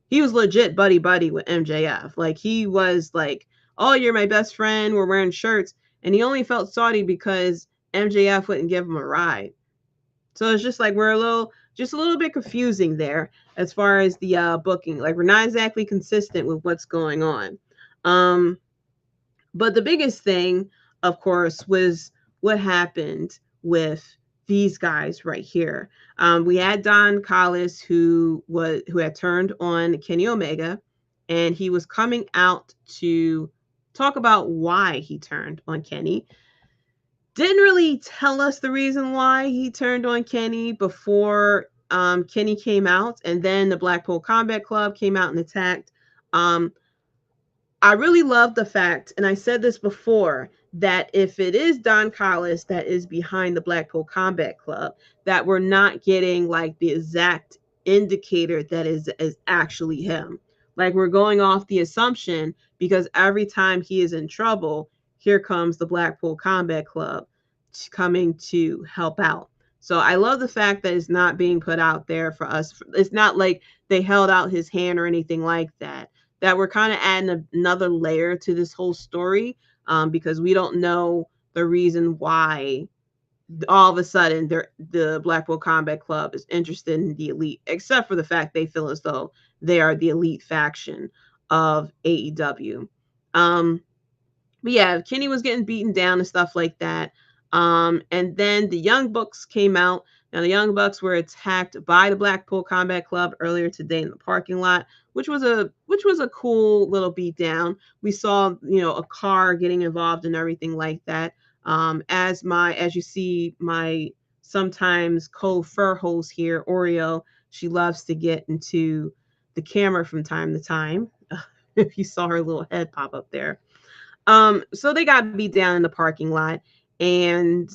He was legit buddy-buddy with MJF. Like, he was like, oh, you're my best friend. We're wearing shirts. And he only felt salty because MJF wouldn't give him a ride. So it's just like we're a little bit confusing there as far as the booking. Like, we're not exactly consistent with what's going on. But the biggest thing, of course, was what happened with these guys right here. We had Don Callis who had turned on Kenny Omega, and he was coming out to talk about why he turned on Kenny. Didn't really tell us the reason why he turned on Kenny before Kenny came out, and then the Blackpool Combat Club came out and attacked. I really love the fact, and I said this before, that if it is Don Callis that is behind the Blackpool Combat Club, that we're not getting like the exact indicator that is actually him. Like, we're going off the assumption because every time he is in trouble, here comes the Blackpool Combat Club coming to help out. So I love the fact that it's not being put out there for us. It's not like they held out his hand or anything like that. That we're kind of adding another layer to this whole story because we don't know the reason why all of a sudden the Blackpool Combat Club is interested in the Elite, except for the fact they feel as though they are the Elite faction of AEW. But yeah, Kenny was getting beaten down and stuff like that. And then the Young Bucks came out. Now, the Young Bucks were attacked by the Blackpool Combat Club earlier today in the parking lot, which was a cool little beatdown. We saw, a car getting involved and everything like that. As you see, my sometimes co-fur host here, Oreo, she loves to get into the camera from time to time. If you saw her little head pop up there. So they got beat down in the parking lot, and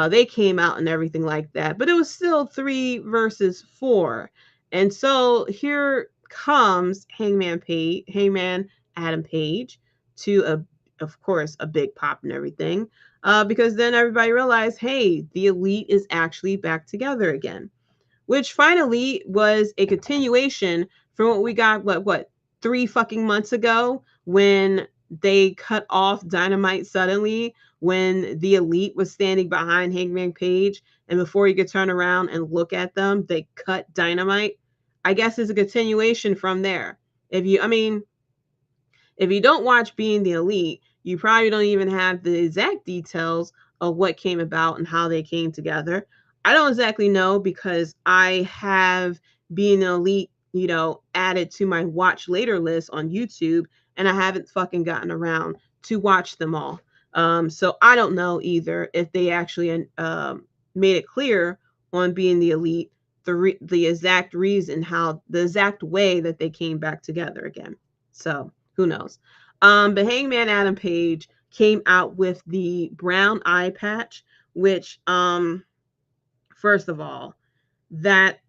they came out and everything like that, but it was still 3 versus 4. And so here comes Hangman Adam Page to of course a big pop and everything, because then everybody realized, hey, the Elite is actually back together again, which finally was a continuation from what we got, what 3 fucking months ago when they cut off Dynamite suddenly when the Elite was standing behind Hangman Page, and before you could turn around and look at them, they cut Dynamite. I guess it's a continuation from there. If you don't watch Being the Elite, you probably don't even have the exact details of what came about and how they came together. I don't exactly know because I have Being the Elite, added to my watch later list on YouTube, and I haven't fucking gotten around to watch them all. So I don't know either if they actually made it clear on Being the Elite the exact reason, the exact way that they came back together again. So who knows? But Hangman Adam Page came out with the brown eye patch, which, first of all, that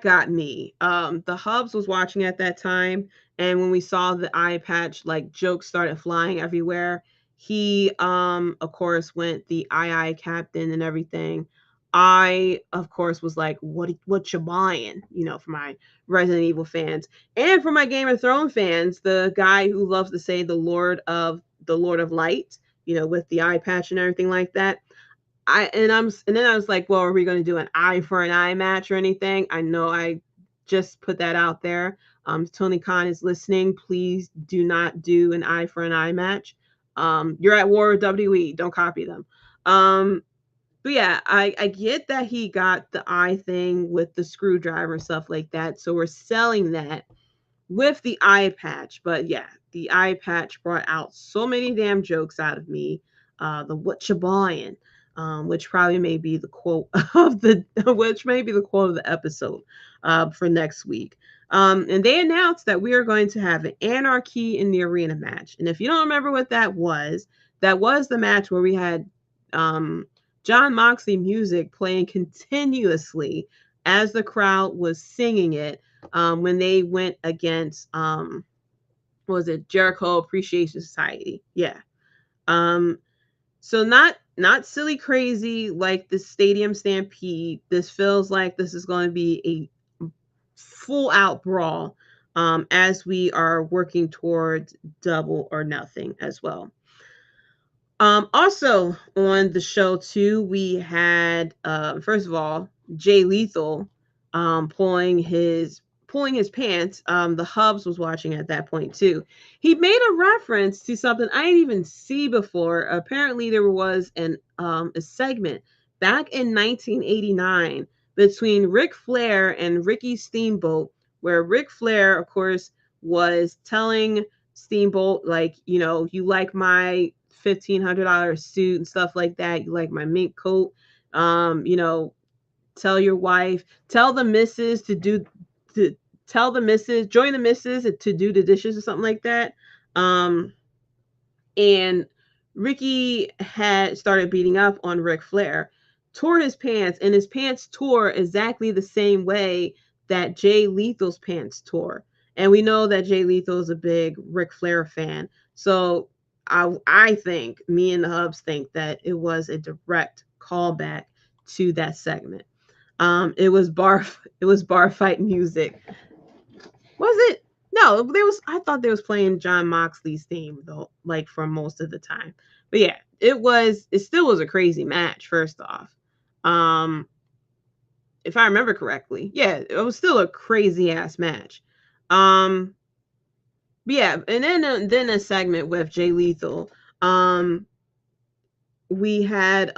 got me. The Hubs was watching at that time, and when we saw the eye patch, like, jokes started flying everywhere. He, of course, went the aye captain and everything. I, of course, was like, what you buying? For my Resident Evil fans and for my Game of Thrones fans, the guy who loves to say the Lord of Light, with the eye patch and everything like that. And then I was like, well, are we going to do an eye for an eye match or anything? I know I just put that out there. Tony Khan is listening. Please do not do an eye for an eye match. You're at war with WWE. Don't copy them. But yeah, I get that he got the eye thing with the screwdriver and stuff like that. So we're selling that with the eye patch. But yeah, the eye patch brought out so many damn jokes out of me. The what you buying, which probably may be the quote of the episode for next week. And they announced that we are going to have an Anarchy in the Arena match. And if you don't remember what that was the match where we had Jon Moxley music playing continuously as the crowd was singing it when they went against what was it, Jericho Appreciation Society. Yeah. So not silly crazy like the Stadium Stampede. This feels like this is going to be a full out brawl as we are working towards Double or Nothing as well. Also on the show too, we had first of all Jay Lethal pulling his pants. The Hubs was watching at that point too. He made a reference to something I didn't even see before. Apparently there was a segment back in 1989 between Ric Flair and Ricky Steamboat, where Ric Flair, of course, was telling Steamboat, like, you like my $1,500 suit and stuff like that. You like my mink coat. Tell your wife, tell the missus join the missus to do the dishes or something like that. And Ricky had started beating up on Ric Flair, tore his pants, and his pants tore exactly the same way that Jay Lethal's pants tore. And we know that Jay Lethal is a big Ric Flair fan. So I think, me and the Hubs think that it was a direct callback to that segment. It was bar fight music. Was it? No, I thought they was playing Jon Moxley's theme though, like for most of the time. But yeah, it still was a crazy match, first off. If I remember correctly. Yeah, it was still a crazy ass match. But yeah, and then a segment with Jay Lethal. We had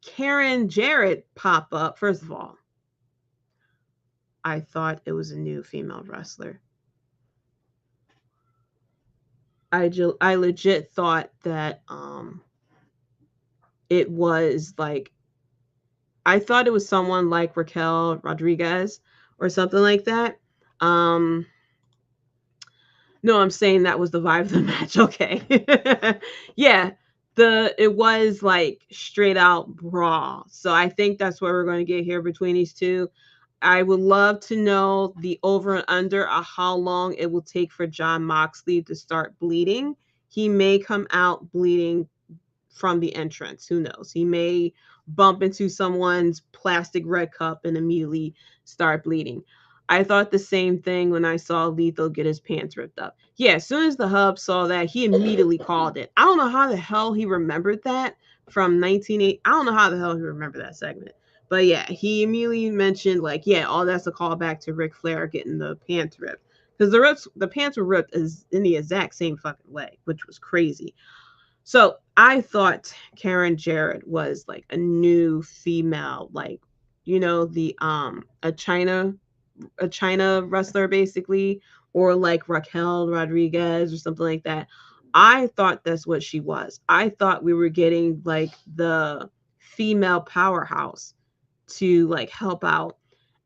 Karen Jarrett pop up. First of all, I thought it was a new female wrestler. I legit thought that it was like, I thought it was someone like Raquel Rodriguez or something like that. No, I'm saying that was the vibe of the match. Okay. Yeah. It was like straight out brawl. So I think that's what we're going to get here between these two. I would love to know the over and under of how long it will take for Jon Moxley to start bleeding. He may come out bleeding from the entrance. Who knows? He may bump into someone's plastic red cup and immediately start bleeding. I thought the same thing when I saw Lethal get his pants ripped up. Yeah, as soon as the hub saw that, he immediately called it. I don't know how the hell he remembered that from 1980. I don't know how the hell he remembered that segment. But yeah, he immediately mentioned like, yeah, all that's a callback to Ric Flair getting the pants ripped. Because the pants were ripped is in the exact same fucking way, which was crazy. So I thought Karen Jarrett was like a new female, like, the a China wrestler basically, or like Raquel Rodriguez or something like that. I thought that's what she was. I thought we were getting like the female powerhouse to like help out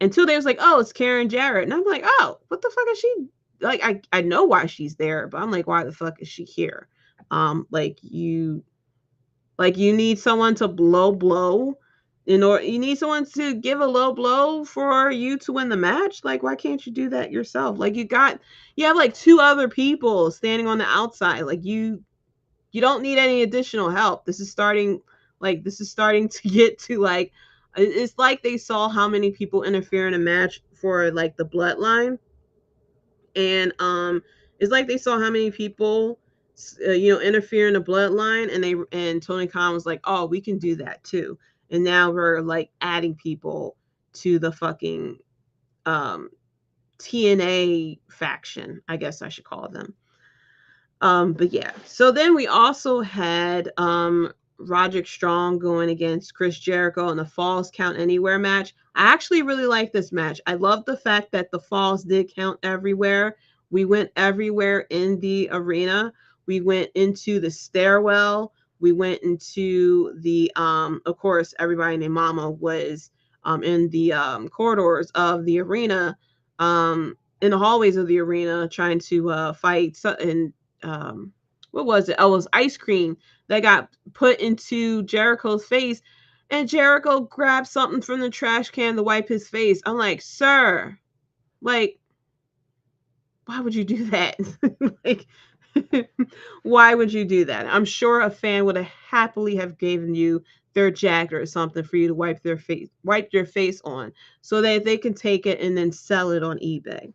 until they was like, oh, it's Karen Jarrett. And I'm like, oh, what the fuck is she? Like, I know why she's there, but I'm like, why the fuck is she here? You need someone to blow you need someone to give a low blow for you to win the match. Like, why can't you do that yourself? Like, you have like two other people standing on the outside. Like, you don't need any additional help. This is starting to get to like, it's like they saw how many people interfere in a match for like the Bloodline, and it's like they saw how many people interfere in the Bloodline, and Tony Khan was like, oh, we can do that too. And now we're like adding people to the fucking TNA faction, I guess I should call them. But yeah, so then we also had Roderick Strong going against Chris Jericho in the Falls Count Anywhere match. I actually really like this match. I love the fact that the falls did count everywhere. We went everywhere in the arena. We went into the stairwell. We went into the of course, everybody named Mama was in the corridors of the arena, in the hallways of the arena, trying to fight. And what was it? Oh, it was ice cream that got put into Jericho's face, and Jericho grabbed something from the trash can to wipe his face. I'm like, sir, like, why would you do that? Like, why would you do that? I'm sure a fan would have happily have given you their jacket or something for you to wipe your face on, so that they can take it and then sell it on eBay.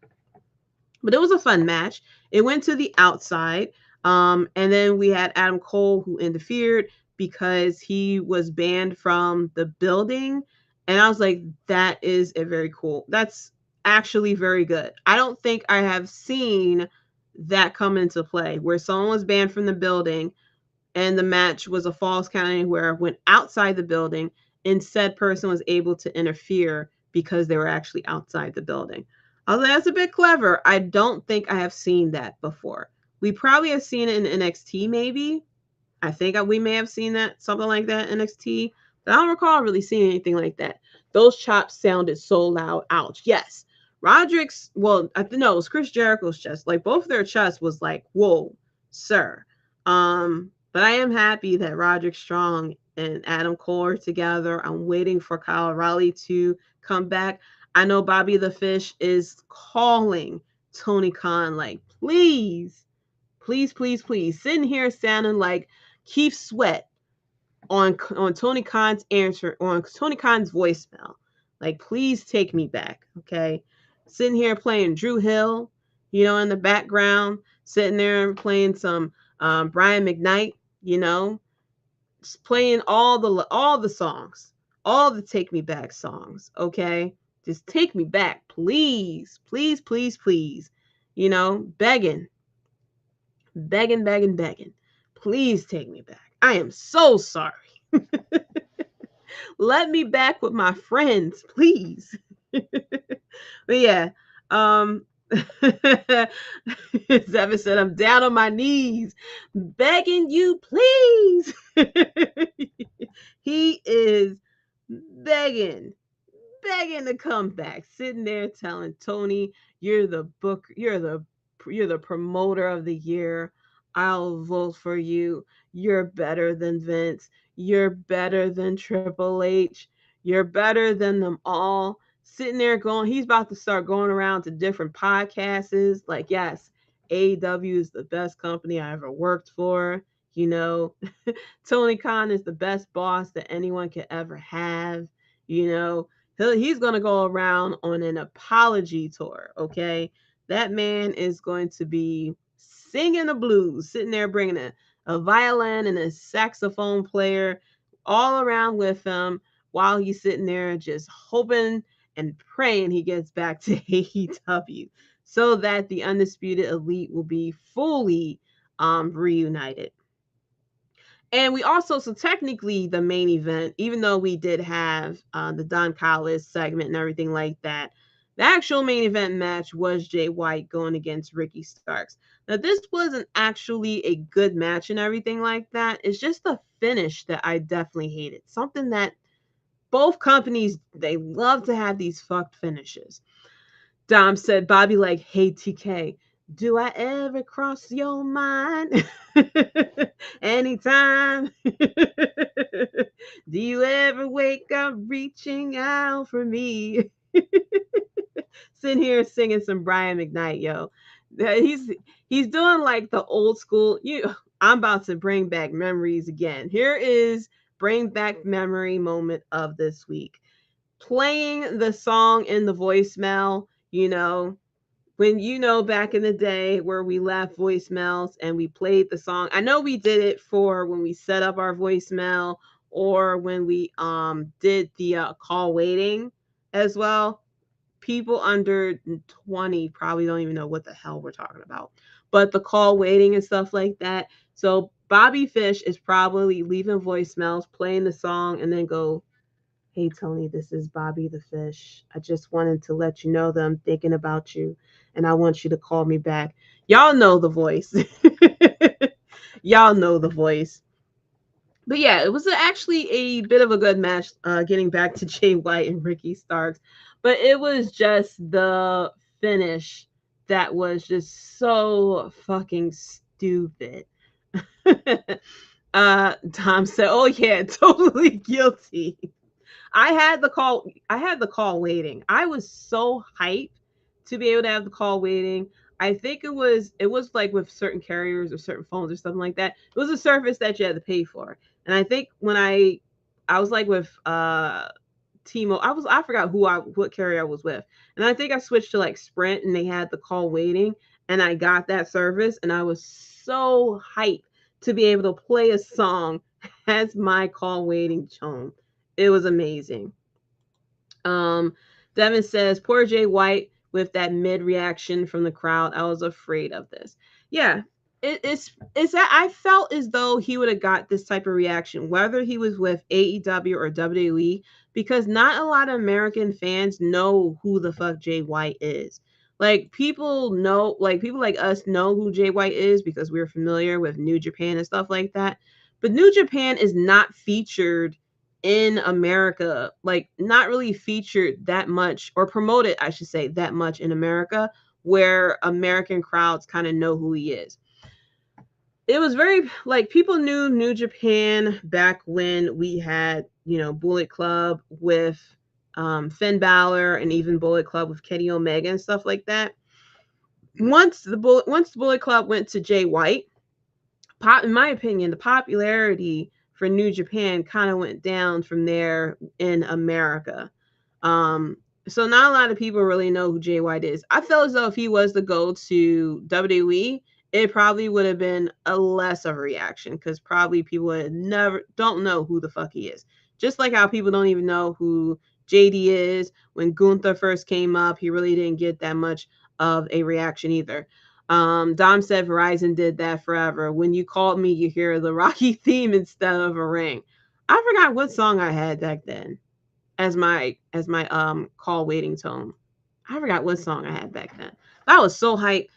But it was a fun match. It went to the outside. And then we had Adam Cole, who interfered because he was banned from the building. And I was like, that is that's actually very good. I don't think I have seen that come into play where someone was banned from the building and the match was a Falls Count Anywhere, went outside the building, and said person was able to interfere because they were actually outside the building. I was like, that's a bit clever. I don't think I have seen that before. We probably have seen it in NXT, maybe. I think we may have seen that, something like that, in NXT. But I don't recall really seeing anything like that. Those chops sounded so loud. Ouch. Yes. Roderick's, well, no, it was Chris Jericho's chest. Like, both of their chests was like, whoa, sir. But I am happy that Roderick Strong and Adam Cole are together. I'm waiting for Kyle O'Reilly to come back. I know Bobby the Fish is calling Tony Khan, like, please, sitting here sounding like Keith Sweat on Tony Khan's answer, on Tony Khan's voicemail. Like, please take me back, okay? Sitting here playing Drew Hill, in the background, sitting there and playing some Brian McKnight, just playing all the songs, all the Take Me Back songs, okay? Just take me back, please, please, please, please. Begging. Please take me back. I am so sorry. Let me back with my friends, please. But yeah, Zevin said, I'm down on my knees, begging you, please. He is begging to come back, sitting there telling Tony, you're the promoter of the year. I'll vote for you. You're better than Vince. You're better than Triple H. You're better than them all. Sitting there he's about to start going around to different podcasts. Like, yes, AEW is the best company I ever worked for. Tony Khan is the best boss that anyone could ever have. He's going to go around on an apology tour, okay? That man is going to be singing the blues, sitting there bringing a violin and a saxophone player all around with him while he's sitting there just hoping and praying he gets back to AEW so that the Undisputed Elite will be fully reunited. And we also, so technically the main event, even though we did have the Don Callis segment and everything like that, the actual main event match was Jay White going against Ricky Starks. Now, this wasn't actually a good match and everything like that. It's just the finish that I definitely hated. Something that both companies, they love to have these fucked finishes. Dom said, Bobby like, hey, TK, do I ever cross your mind? Anytime. Do you ever wake up reaching out for me? Sitting here singing some Brian McKnight, yo. He's doing like the old school. I'm about to bring back memories again. Here is bring back memory moment of this week. Playing the song in the voicemail, when back in the day where we left voicemails and we played the song. I know we did it for when we set up our voicemail or when we did the call waiting as well. People under 20 probably don't even know what the hell we're talking about. But the call waiting and stuff like that. So Bobby Fish is probably leaving voicemails, playing the song, and then go, hey, Tony, this is Bobby the Fish. I just wanted to let you know that I'm thinking about you, and I want you to call me back. Y'all know the voice. Y'all know the voice. But yeah, it was actually a bit of a good match, getting back to Jay White and Ricky Starks. But it was just the finish that was just so fucking stupid. Tom said, oh yeah, totally guilty. I had the call waiting. I was so hyped to be able to have the call waiting. I think it was like with certain carriers or certain phones or something like that. It was a service that you had to pay for. And I think when I was like with T-Mobile, I forgot what carrier I was with. And I think I switched to like Sprint and they had the call waiting and I got that service and I was so hyped to be able to play a song as my call waiting tone. It was amazing. Devin says, poor Jay White with that mid reaction from the crowd. I was afraid of this. Yeah, it's that I felt as though he would have got this type of reaction, whether he was with AEW or WWE, because not a lot of American fans know who the fuck Jay White is. Like people like us know who Jay White is because we're familiar with New Japan and stuff like that. But New Japan is not featured in America, like not really featured that much or promoted, I should say, that much in America where American crowds kind of know who he is. It was very like people knew New Japan back when we had, Bullet Club with Finn Balor and even Bullet Club with Kenny Omega and stuff like that. Once the Bullet Club went to Jay White, in my opinion, the popularity for New Japan kind of went down from there in America. So not a lot of people really know who Jay White is. I felt as though if he was to go to WWE, it probably would have been a less of a reaction because probably people don't know who the fuck he is. Just like how people don't even know who Jaydee is. When Gunther first came up, he really didn't get that much of a reaction either. Dom said Verizon did that forever. When you called me, you hear the Rocky theme instead of a ring. I forgot what song I had back then as my call waiting tone. I forgot what song I had back then. I was so hyped.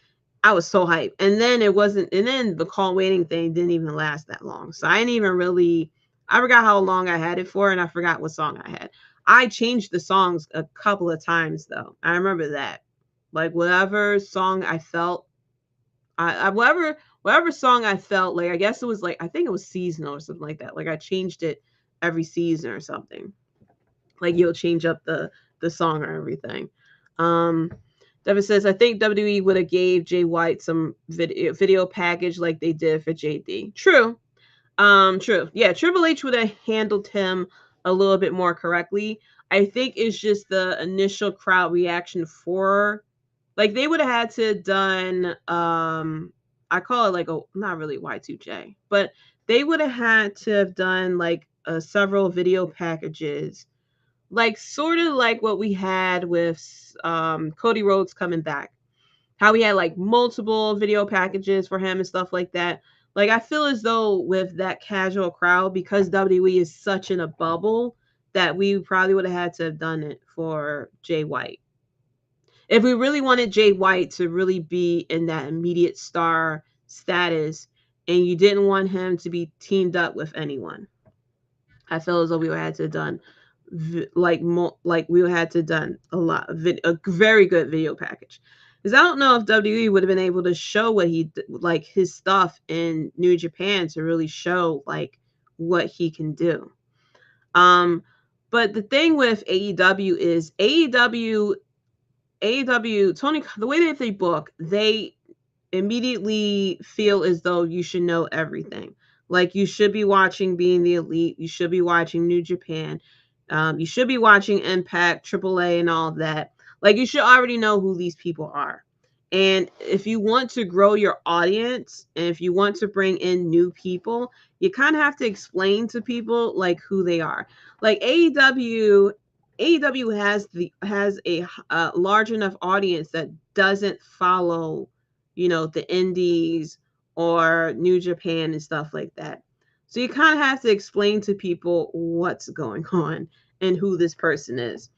And then the call waiting thing didn't even last that long. So I forgot how long I had it for and I forgot what song I had. I changed the songs a couple of times though. I remember that. Like whatever song I felt, whatever song I felt like, I guess it was like, I think it was seasonal or something like that. Like I changed it every season or something. Like you'll change up the song or everything. Devin says, I think WWE would have gave Jay White some video package like they did for Jaydee. True. True. Yeah, Triple H would have handled him a little bit more correctly. I think it's just the initial crowd reaction for, like, they would have had to have done, I call it like a, not really Y2J, but they would have had to have done like several video packages, like sort of like what we had with Cody Rhodes coming back, how we had like multiple video packages for him and stuff like that. Like, I feel as though with that casual crowd, because WWE is such in a bubble, that we probably would have had to have done it for Jay White. If we really wanted Jay White to really be in that immediate star status, and you didn't want him to be teamed up with anyone, I feel as though we would have had to have done like we would have had to have done a very good video package. Because I don't know if WWE would have been able to show what he, like, his stuff in New Japan to really show like what he can do. But the thing with AEW is AEW, Tony, the way that they book, they immediately feel as though you should know everything. Like, you should be watching Being the Elite, you should be watching New Japan, you should be watching Impact, AAA, and all that. Like, you should already know who these people are. And if you want to grow your audience, and if you want to bring in new people, you kind of have to explain to people like who they are. Like AEW has a large enough audience that doesn't follow, the indies or New Japan and stuff like that. So you kind of have to explain to people what's going on and who this person is.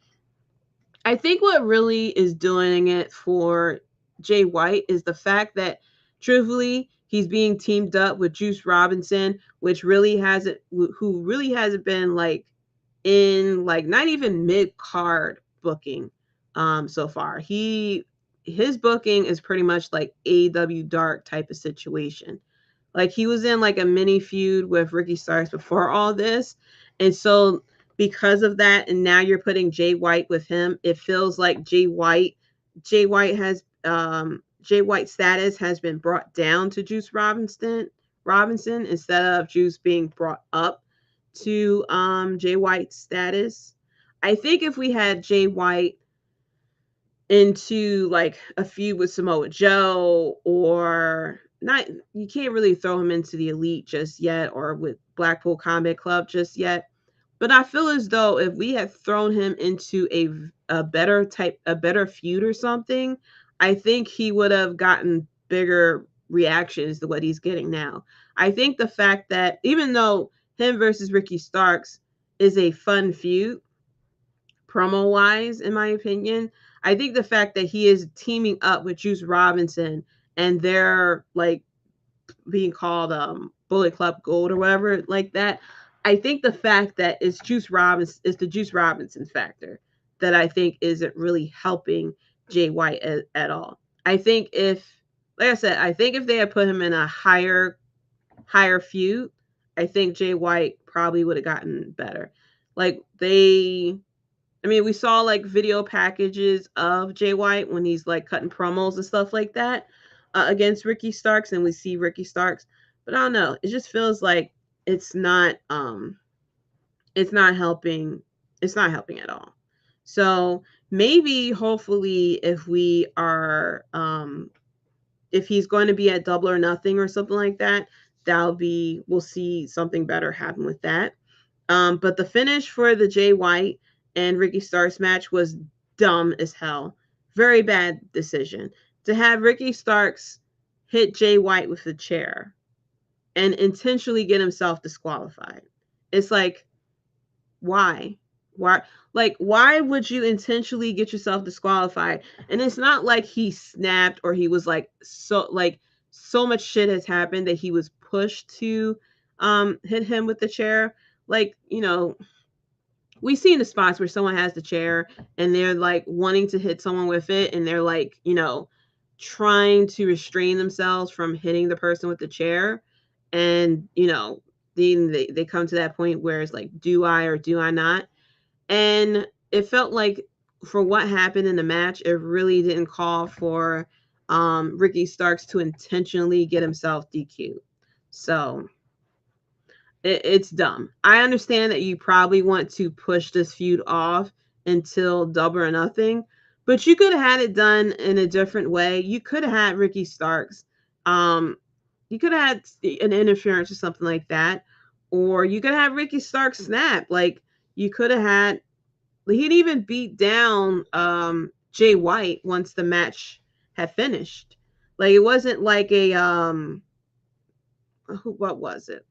I think what really is doing it for Jay White is the fact that, truthfully, he's being teamed up with Juice Robinson, who really hasn't been like in like not even mid-card booking so far. His booking is pretty much like AEW Dark type of situation. Like, he was in like a mini feud with Ricky Starks before all this. And so because of that, and now you're putting Jay White with him, it feels like Jay White's status has been brought down to Juice Robinson instead of Juice being brought up to Jay White's status. I think if we had Jay White into like a feud with Samoa Joe, or not, you can't really throw him into the Elite just yet, or with Blackpool Combat Club just yet. But I feel as though if we had thrown him into a better feud or something, I think he would have gotten bigger reactions than what he's getting now. I think the fact that even though him versus Ricky Starks is a fun feud, promo-wise, in my opinion, I think the fact that he is teaming up with Juice Robinson and they're like being called Bullet Club Gold or whatever like that, I think the fact that it's the Juice Robinson factor that I think isn't really helping Jay White at all. I think if they had put him in a higher feud, I think Jay White probably would have gotten better. Like, we saw like video packages of Jay White when he's like cutting promos and stuff like that against Ricky Starks, and we see Ricky Starks, but I don't know. It just feels like it's not helping at all. So maybe, hopefully, if we are if he's going to be at Double or Nothing or something like that, we'll see something better happen with that. But the finish for the Jay White and Ricky Starks match was dumb as hell. Very bad decision to have Ricky Starks hit Jay White with a chair and intentionally get himself disqualified. It's like, why? Why would you intentionally get yourself disqualified? And it's not like he snapped or he was like so much shit has happened that he was pushed to hit him with the chair. Like, we've seen the spots where someone has the chair and they're like wanting to hit someone with it, and they're like, trying to restrain themselves from hitting the person with the chair. And, they come to that point where it's like, do I or do I not? And it felt like, for what happened in the match, it really didn't call for Ricky Starks to intentionally get himself DQ'd. So it's dumb. I understand that you probably want to push this feud off until Double or Nothing. But you could have had it done in a different way. You could have had Ricky Starks. You could have had an interference or something like that. Or you could have Ricky Starks snap. Like, you could have had... He'd even beat down Jay White once the match had finished. Like, it wasn't like a... what was it?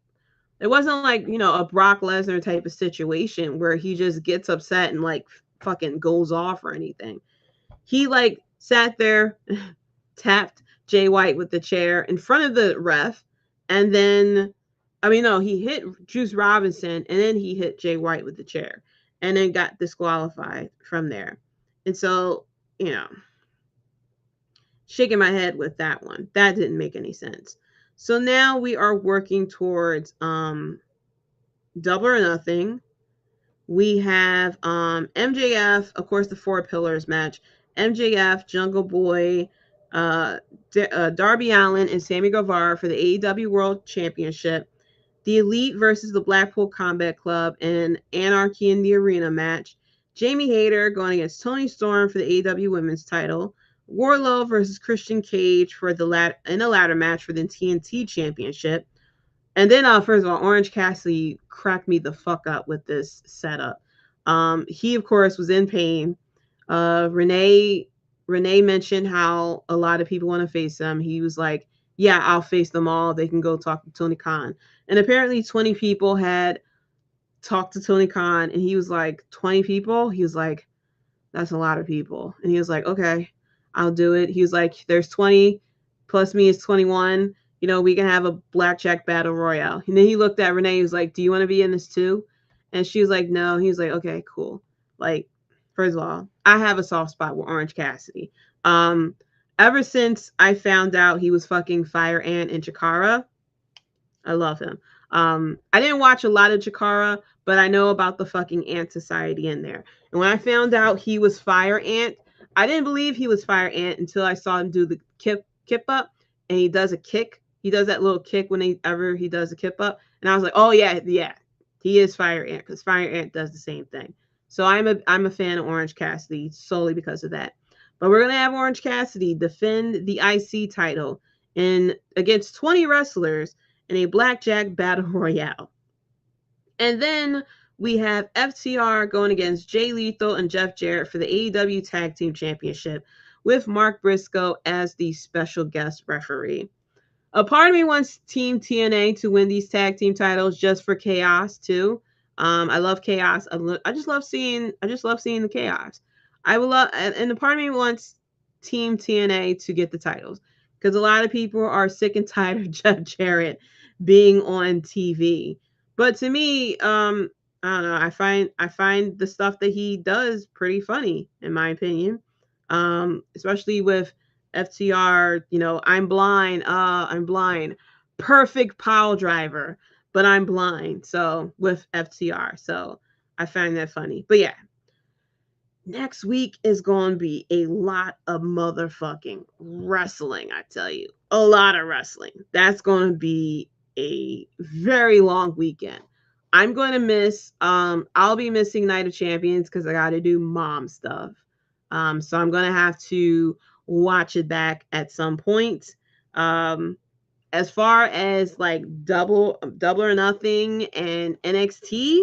It wasn't like, a Brock Lesnar type of situation where he just gets upset and like fucking goes off or anything. He like sat there, tapped Jay White with the chair in front of the ref, and then, he hit Juice Robinson, and then he hit Jay White with the chair, and then got disqualified from there. And so, shaking my head with that one. That didn't make any sense. So now we are working towards Double or Nothing. We have MJF, of course, the Four Pillars match. MJF, Jungle Boy, Darby Allin, and Sammy Guevara for the AEW World Championship. The Elite versus the Blackpool Combat Club in Anarchy in the Arena match. Jamie Hayter going against Toni Storm for the AEW Women's title. Wardlow versus Christian Cage in a ladder match for the TNT Championship. And then, first of all, Orange Cassidy cracked me the fuck up with this setup. He, of course, was in pain. Renee mentioned how a lot of people want to face him. He was like, yeah, I'll face them all. They can go talk to Tony Khan. And apparently 20 people had talked to Tony Khan. And he was like, 20 people? He was like, that's a lot of people. And he was like, okay, I'll do it. He was like, there's 20 plus me is 21. We can have a blackjack battle royale. And then he looked at Renee. He was like, do you want to be in this too? And she was like, no. He was like, okay, cool. Like, first of all, I have a soft spot with Orange Cassidy. Ever since I found out he was fucking Fire Ant in Chikara, I love him. I didn't watch a lot of Chikara, but I know about the fucking Ant Society in there. And when I found out he was Fire Ant, I didn't believe he was Fire Ant until I saw him do the kip up, and he does a kick. He does that little kick whenever he does a kip up, and I was like, oh yeah, he is Fire Ant, because Fire Ant does the same thing. So I'm a fan of Orange Cassidy solely because of that. But we're gonna have Orange Cassidy defend the IC title against 20 wrestlers in a blackjack battle royale, and then we have FTR going against Jay Lethal and Jeff Jarrett for the AEW Tag Team Championship with Mark Briscoe as the special guest referee. A part of me wants Team TNA to win these tag team titles just for chaos too. I love chaos. I just love seeing the chaos. And a part of me wants Team TNA to get the titles because a lot of people are sick and tired of Jeff Jarrett being on TV. But to me, I don't know. I find the stuff that he does pretty funny, in my opinion. Especially with FTR, I'm blind. Perfect pile driver, but I'm blind. So with FTR. So I find that funny. But yeah. Next week is going to be a lot of motherfucking wrestling, I tell you. A lot of wrestling. That's going to be a very long weekend. I'm going to miss, I'll be missing Night of Champions because I got to do mom stuff. So I'm going to have to watch it back at some point. As far as like double or nothing and NXT,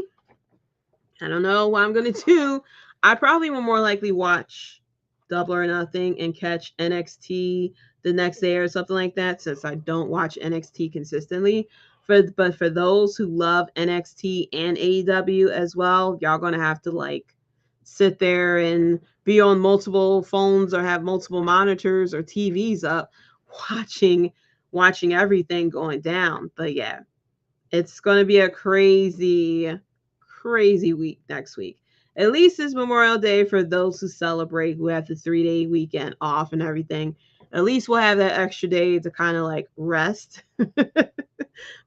I don't know what I'm going to do. I probably will more likely watch Double or Nothing and catch NXT the next day or something like that, since I don't watch NXT consistently. But for those who love NXT and AEW as well, y'all gonna have to like sit there and be on multiple phones or have multiple monitors or TVs up watching everything going down. But yeah, it's gonna be a crazy week next week. At least it's Memorial Day for those who celebrate, who have the 3-day weekend off and everything. At least we'll have that extra day to kind of like rest,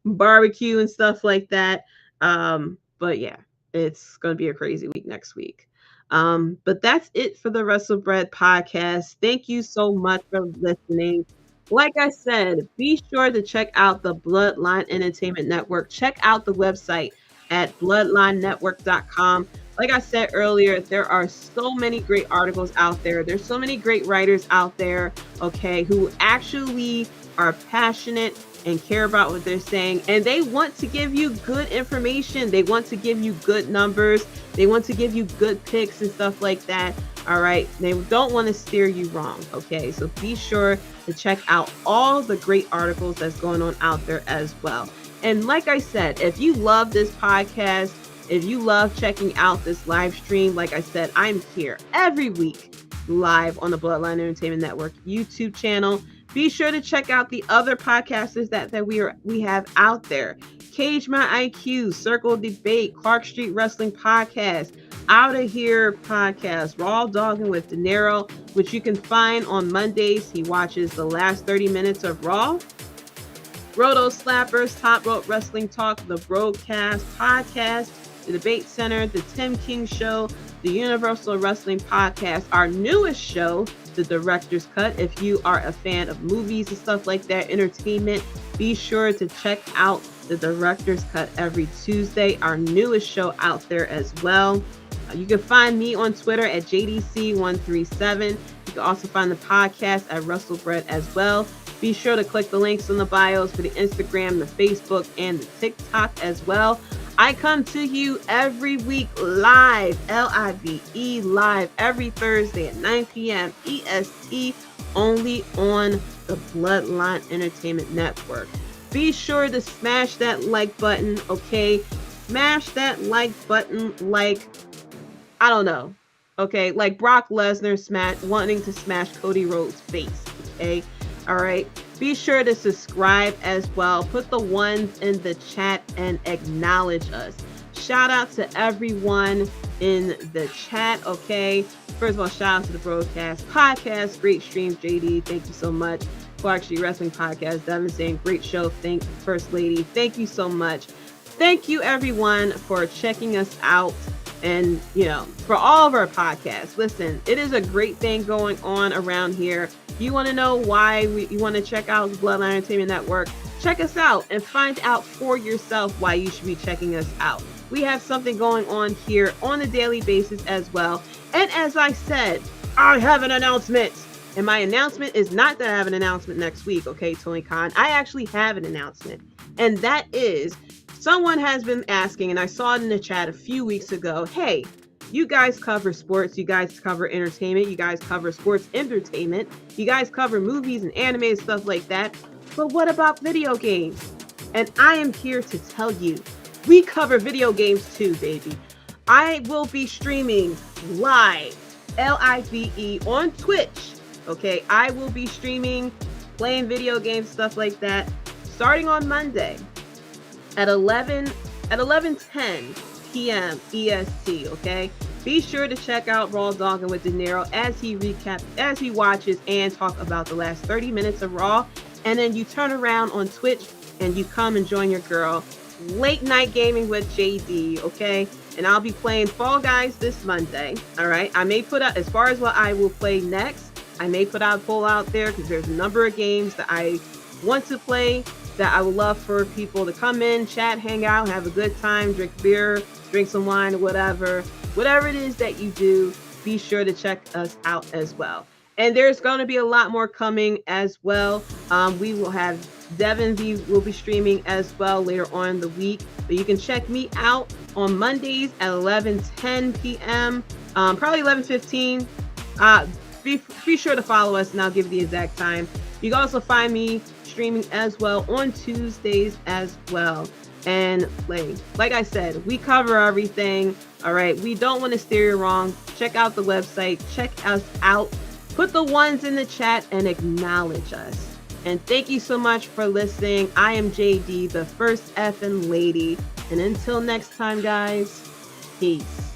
barbecue and stuff like that. But yeah, it's going to be a crazy week next week. But that's it for the Wrestlebread podcast. Thank you so much for listening. Like I said, be sure to check out the Bloodline Entertainment Network. Check out the website at bloodlinenetwork.com. Like I said earlier, there are so many great articles out there. There's so many great writers out there, okay, who actually are passionate and care about what they're saying, and they want to give you good information. They want to give you good numbers. They want to give you good picks and stuff like that. All right, they don't want to steer you wrong. Okay, so be sure to check out all the great articles that's going on out there as well. And like I said, if you love this podcast, if you love checking out this live stream, like I said, I'm here every week live on the Bloodline Entertainment Network YouTube channel. Be sure to check out the other podcasters that we have out there. Cage My IQ, Circle Debate, Clark Street Wrestling Podcast, Outta Here Podcast, Raw Dogging with De Niro, which you can find on Mondays. He watches the last 30 minutes of Raw. Roto Slappers, Top Rope Wrestling Talk, The Broadcast Podcast, The Debate Center, The Tim King Show, The Universal Wrestling Podcast, our newest show, The Director's Cut. If you are a fan of movies and stuff like that, entertainment, be sure to check out The Director's Cut every Tuesday, our newest show out there as well. You can find me on Twitter at JDC137. You can also find the podcast at Wrestlebread as well. Be sure to click the links in the bios for the Instagram, the Facebook, and the TikTok as well. I come to you every week live, L-I-V-E, live every Thursday at 9 p.m. EST, only on the Bloodline Entertainment Network. Be sure to smash that like button, okay? Smash that like button like, I don't know, okay? Like Brock Lesnar wanting to smash Cody Rhodes' face, okay? All right. Be sure to subscribe as well. Put the ones in the chat and acknowledge us. Shout out to everyone in the chat, okay? First of all, shout out to the broadcast podcast. Great stream, Jaydee. Thank you so much. Clark Street Wrestling Podcast. Devin saying, great show. Thank you, First Lady. Thank you so much. Thank you, everyone, for checking us out. And, you know, for all of our podcasts, listen, it is a great thing going on around here. You want to know why you want to check out the Bloodline Entertainment Network? Check us out and find out for yourself why you should be checking us out. We have something going on here on a daily basis as well. And as I said, I have an announcement. And my announcement is not that I have an announcement next week, okay, Tony Khan. I actually have an announcement. And that is, someone has been asking, and I saw it in the chat a few weeks ago, hey, you guys cover sports, you guys cover entertainment, you guys cover sports entertainment, you guys cover movies and anime and stuff like that, but what about video games? And I am here to tell you, we cover video games too, baby. I will be streaming live, L-I-V-E, on Twitch, okay? I will be streaming, playing video games, stuff like that, starting on Monday at 11:10 p.m. EST, okay? Be sure to check out Raw Dogging with De Niro as he watches and talk about the last 30 minutes of Raw. And then you turn around on Twitch and you come and join your girl. Late night gaming with Jaydee, okay? And I'll be playing Fall Guys this Monday, all right? I may put out, as far as what I will play next, I may put out a poll out there because there's a number of games that I want to play that I would love for people to come in, chat, hang out, have a good time, drink beer, drink some wine, or whatever it is that you do, be sure to check us out as well. And there's going to be a lot more coming as well. We will have Devin will be streaming as well later on in the week. But you can check me out on Mondays at 11:10 p.m. Probably 11:15. Be sure to follow us and I'll give you the exact time. You can also find me streaming as well on Tuesdays as well. And like I said, we cover everything. All right. We don't want to steer you wrong. Check out the website. Check us out. Put the ones in the chat and acknowledge us. And thank you so much for listening. I am Jaydee, the first effing lady. And until next time, guys, peace.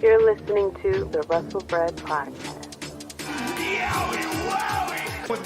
You're listening to the Wrestlebread Podcast. Yeah,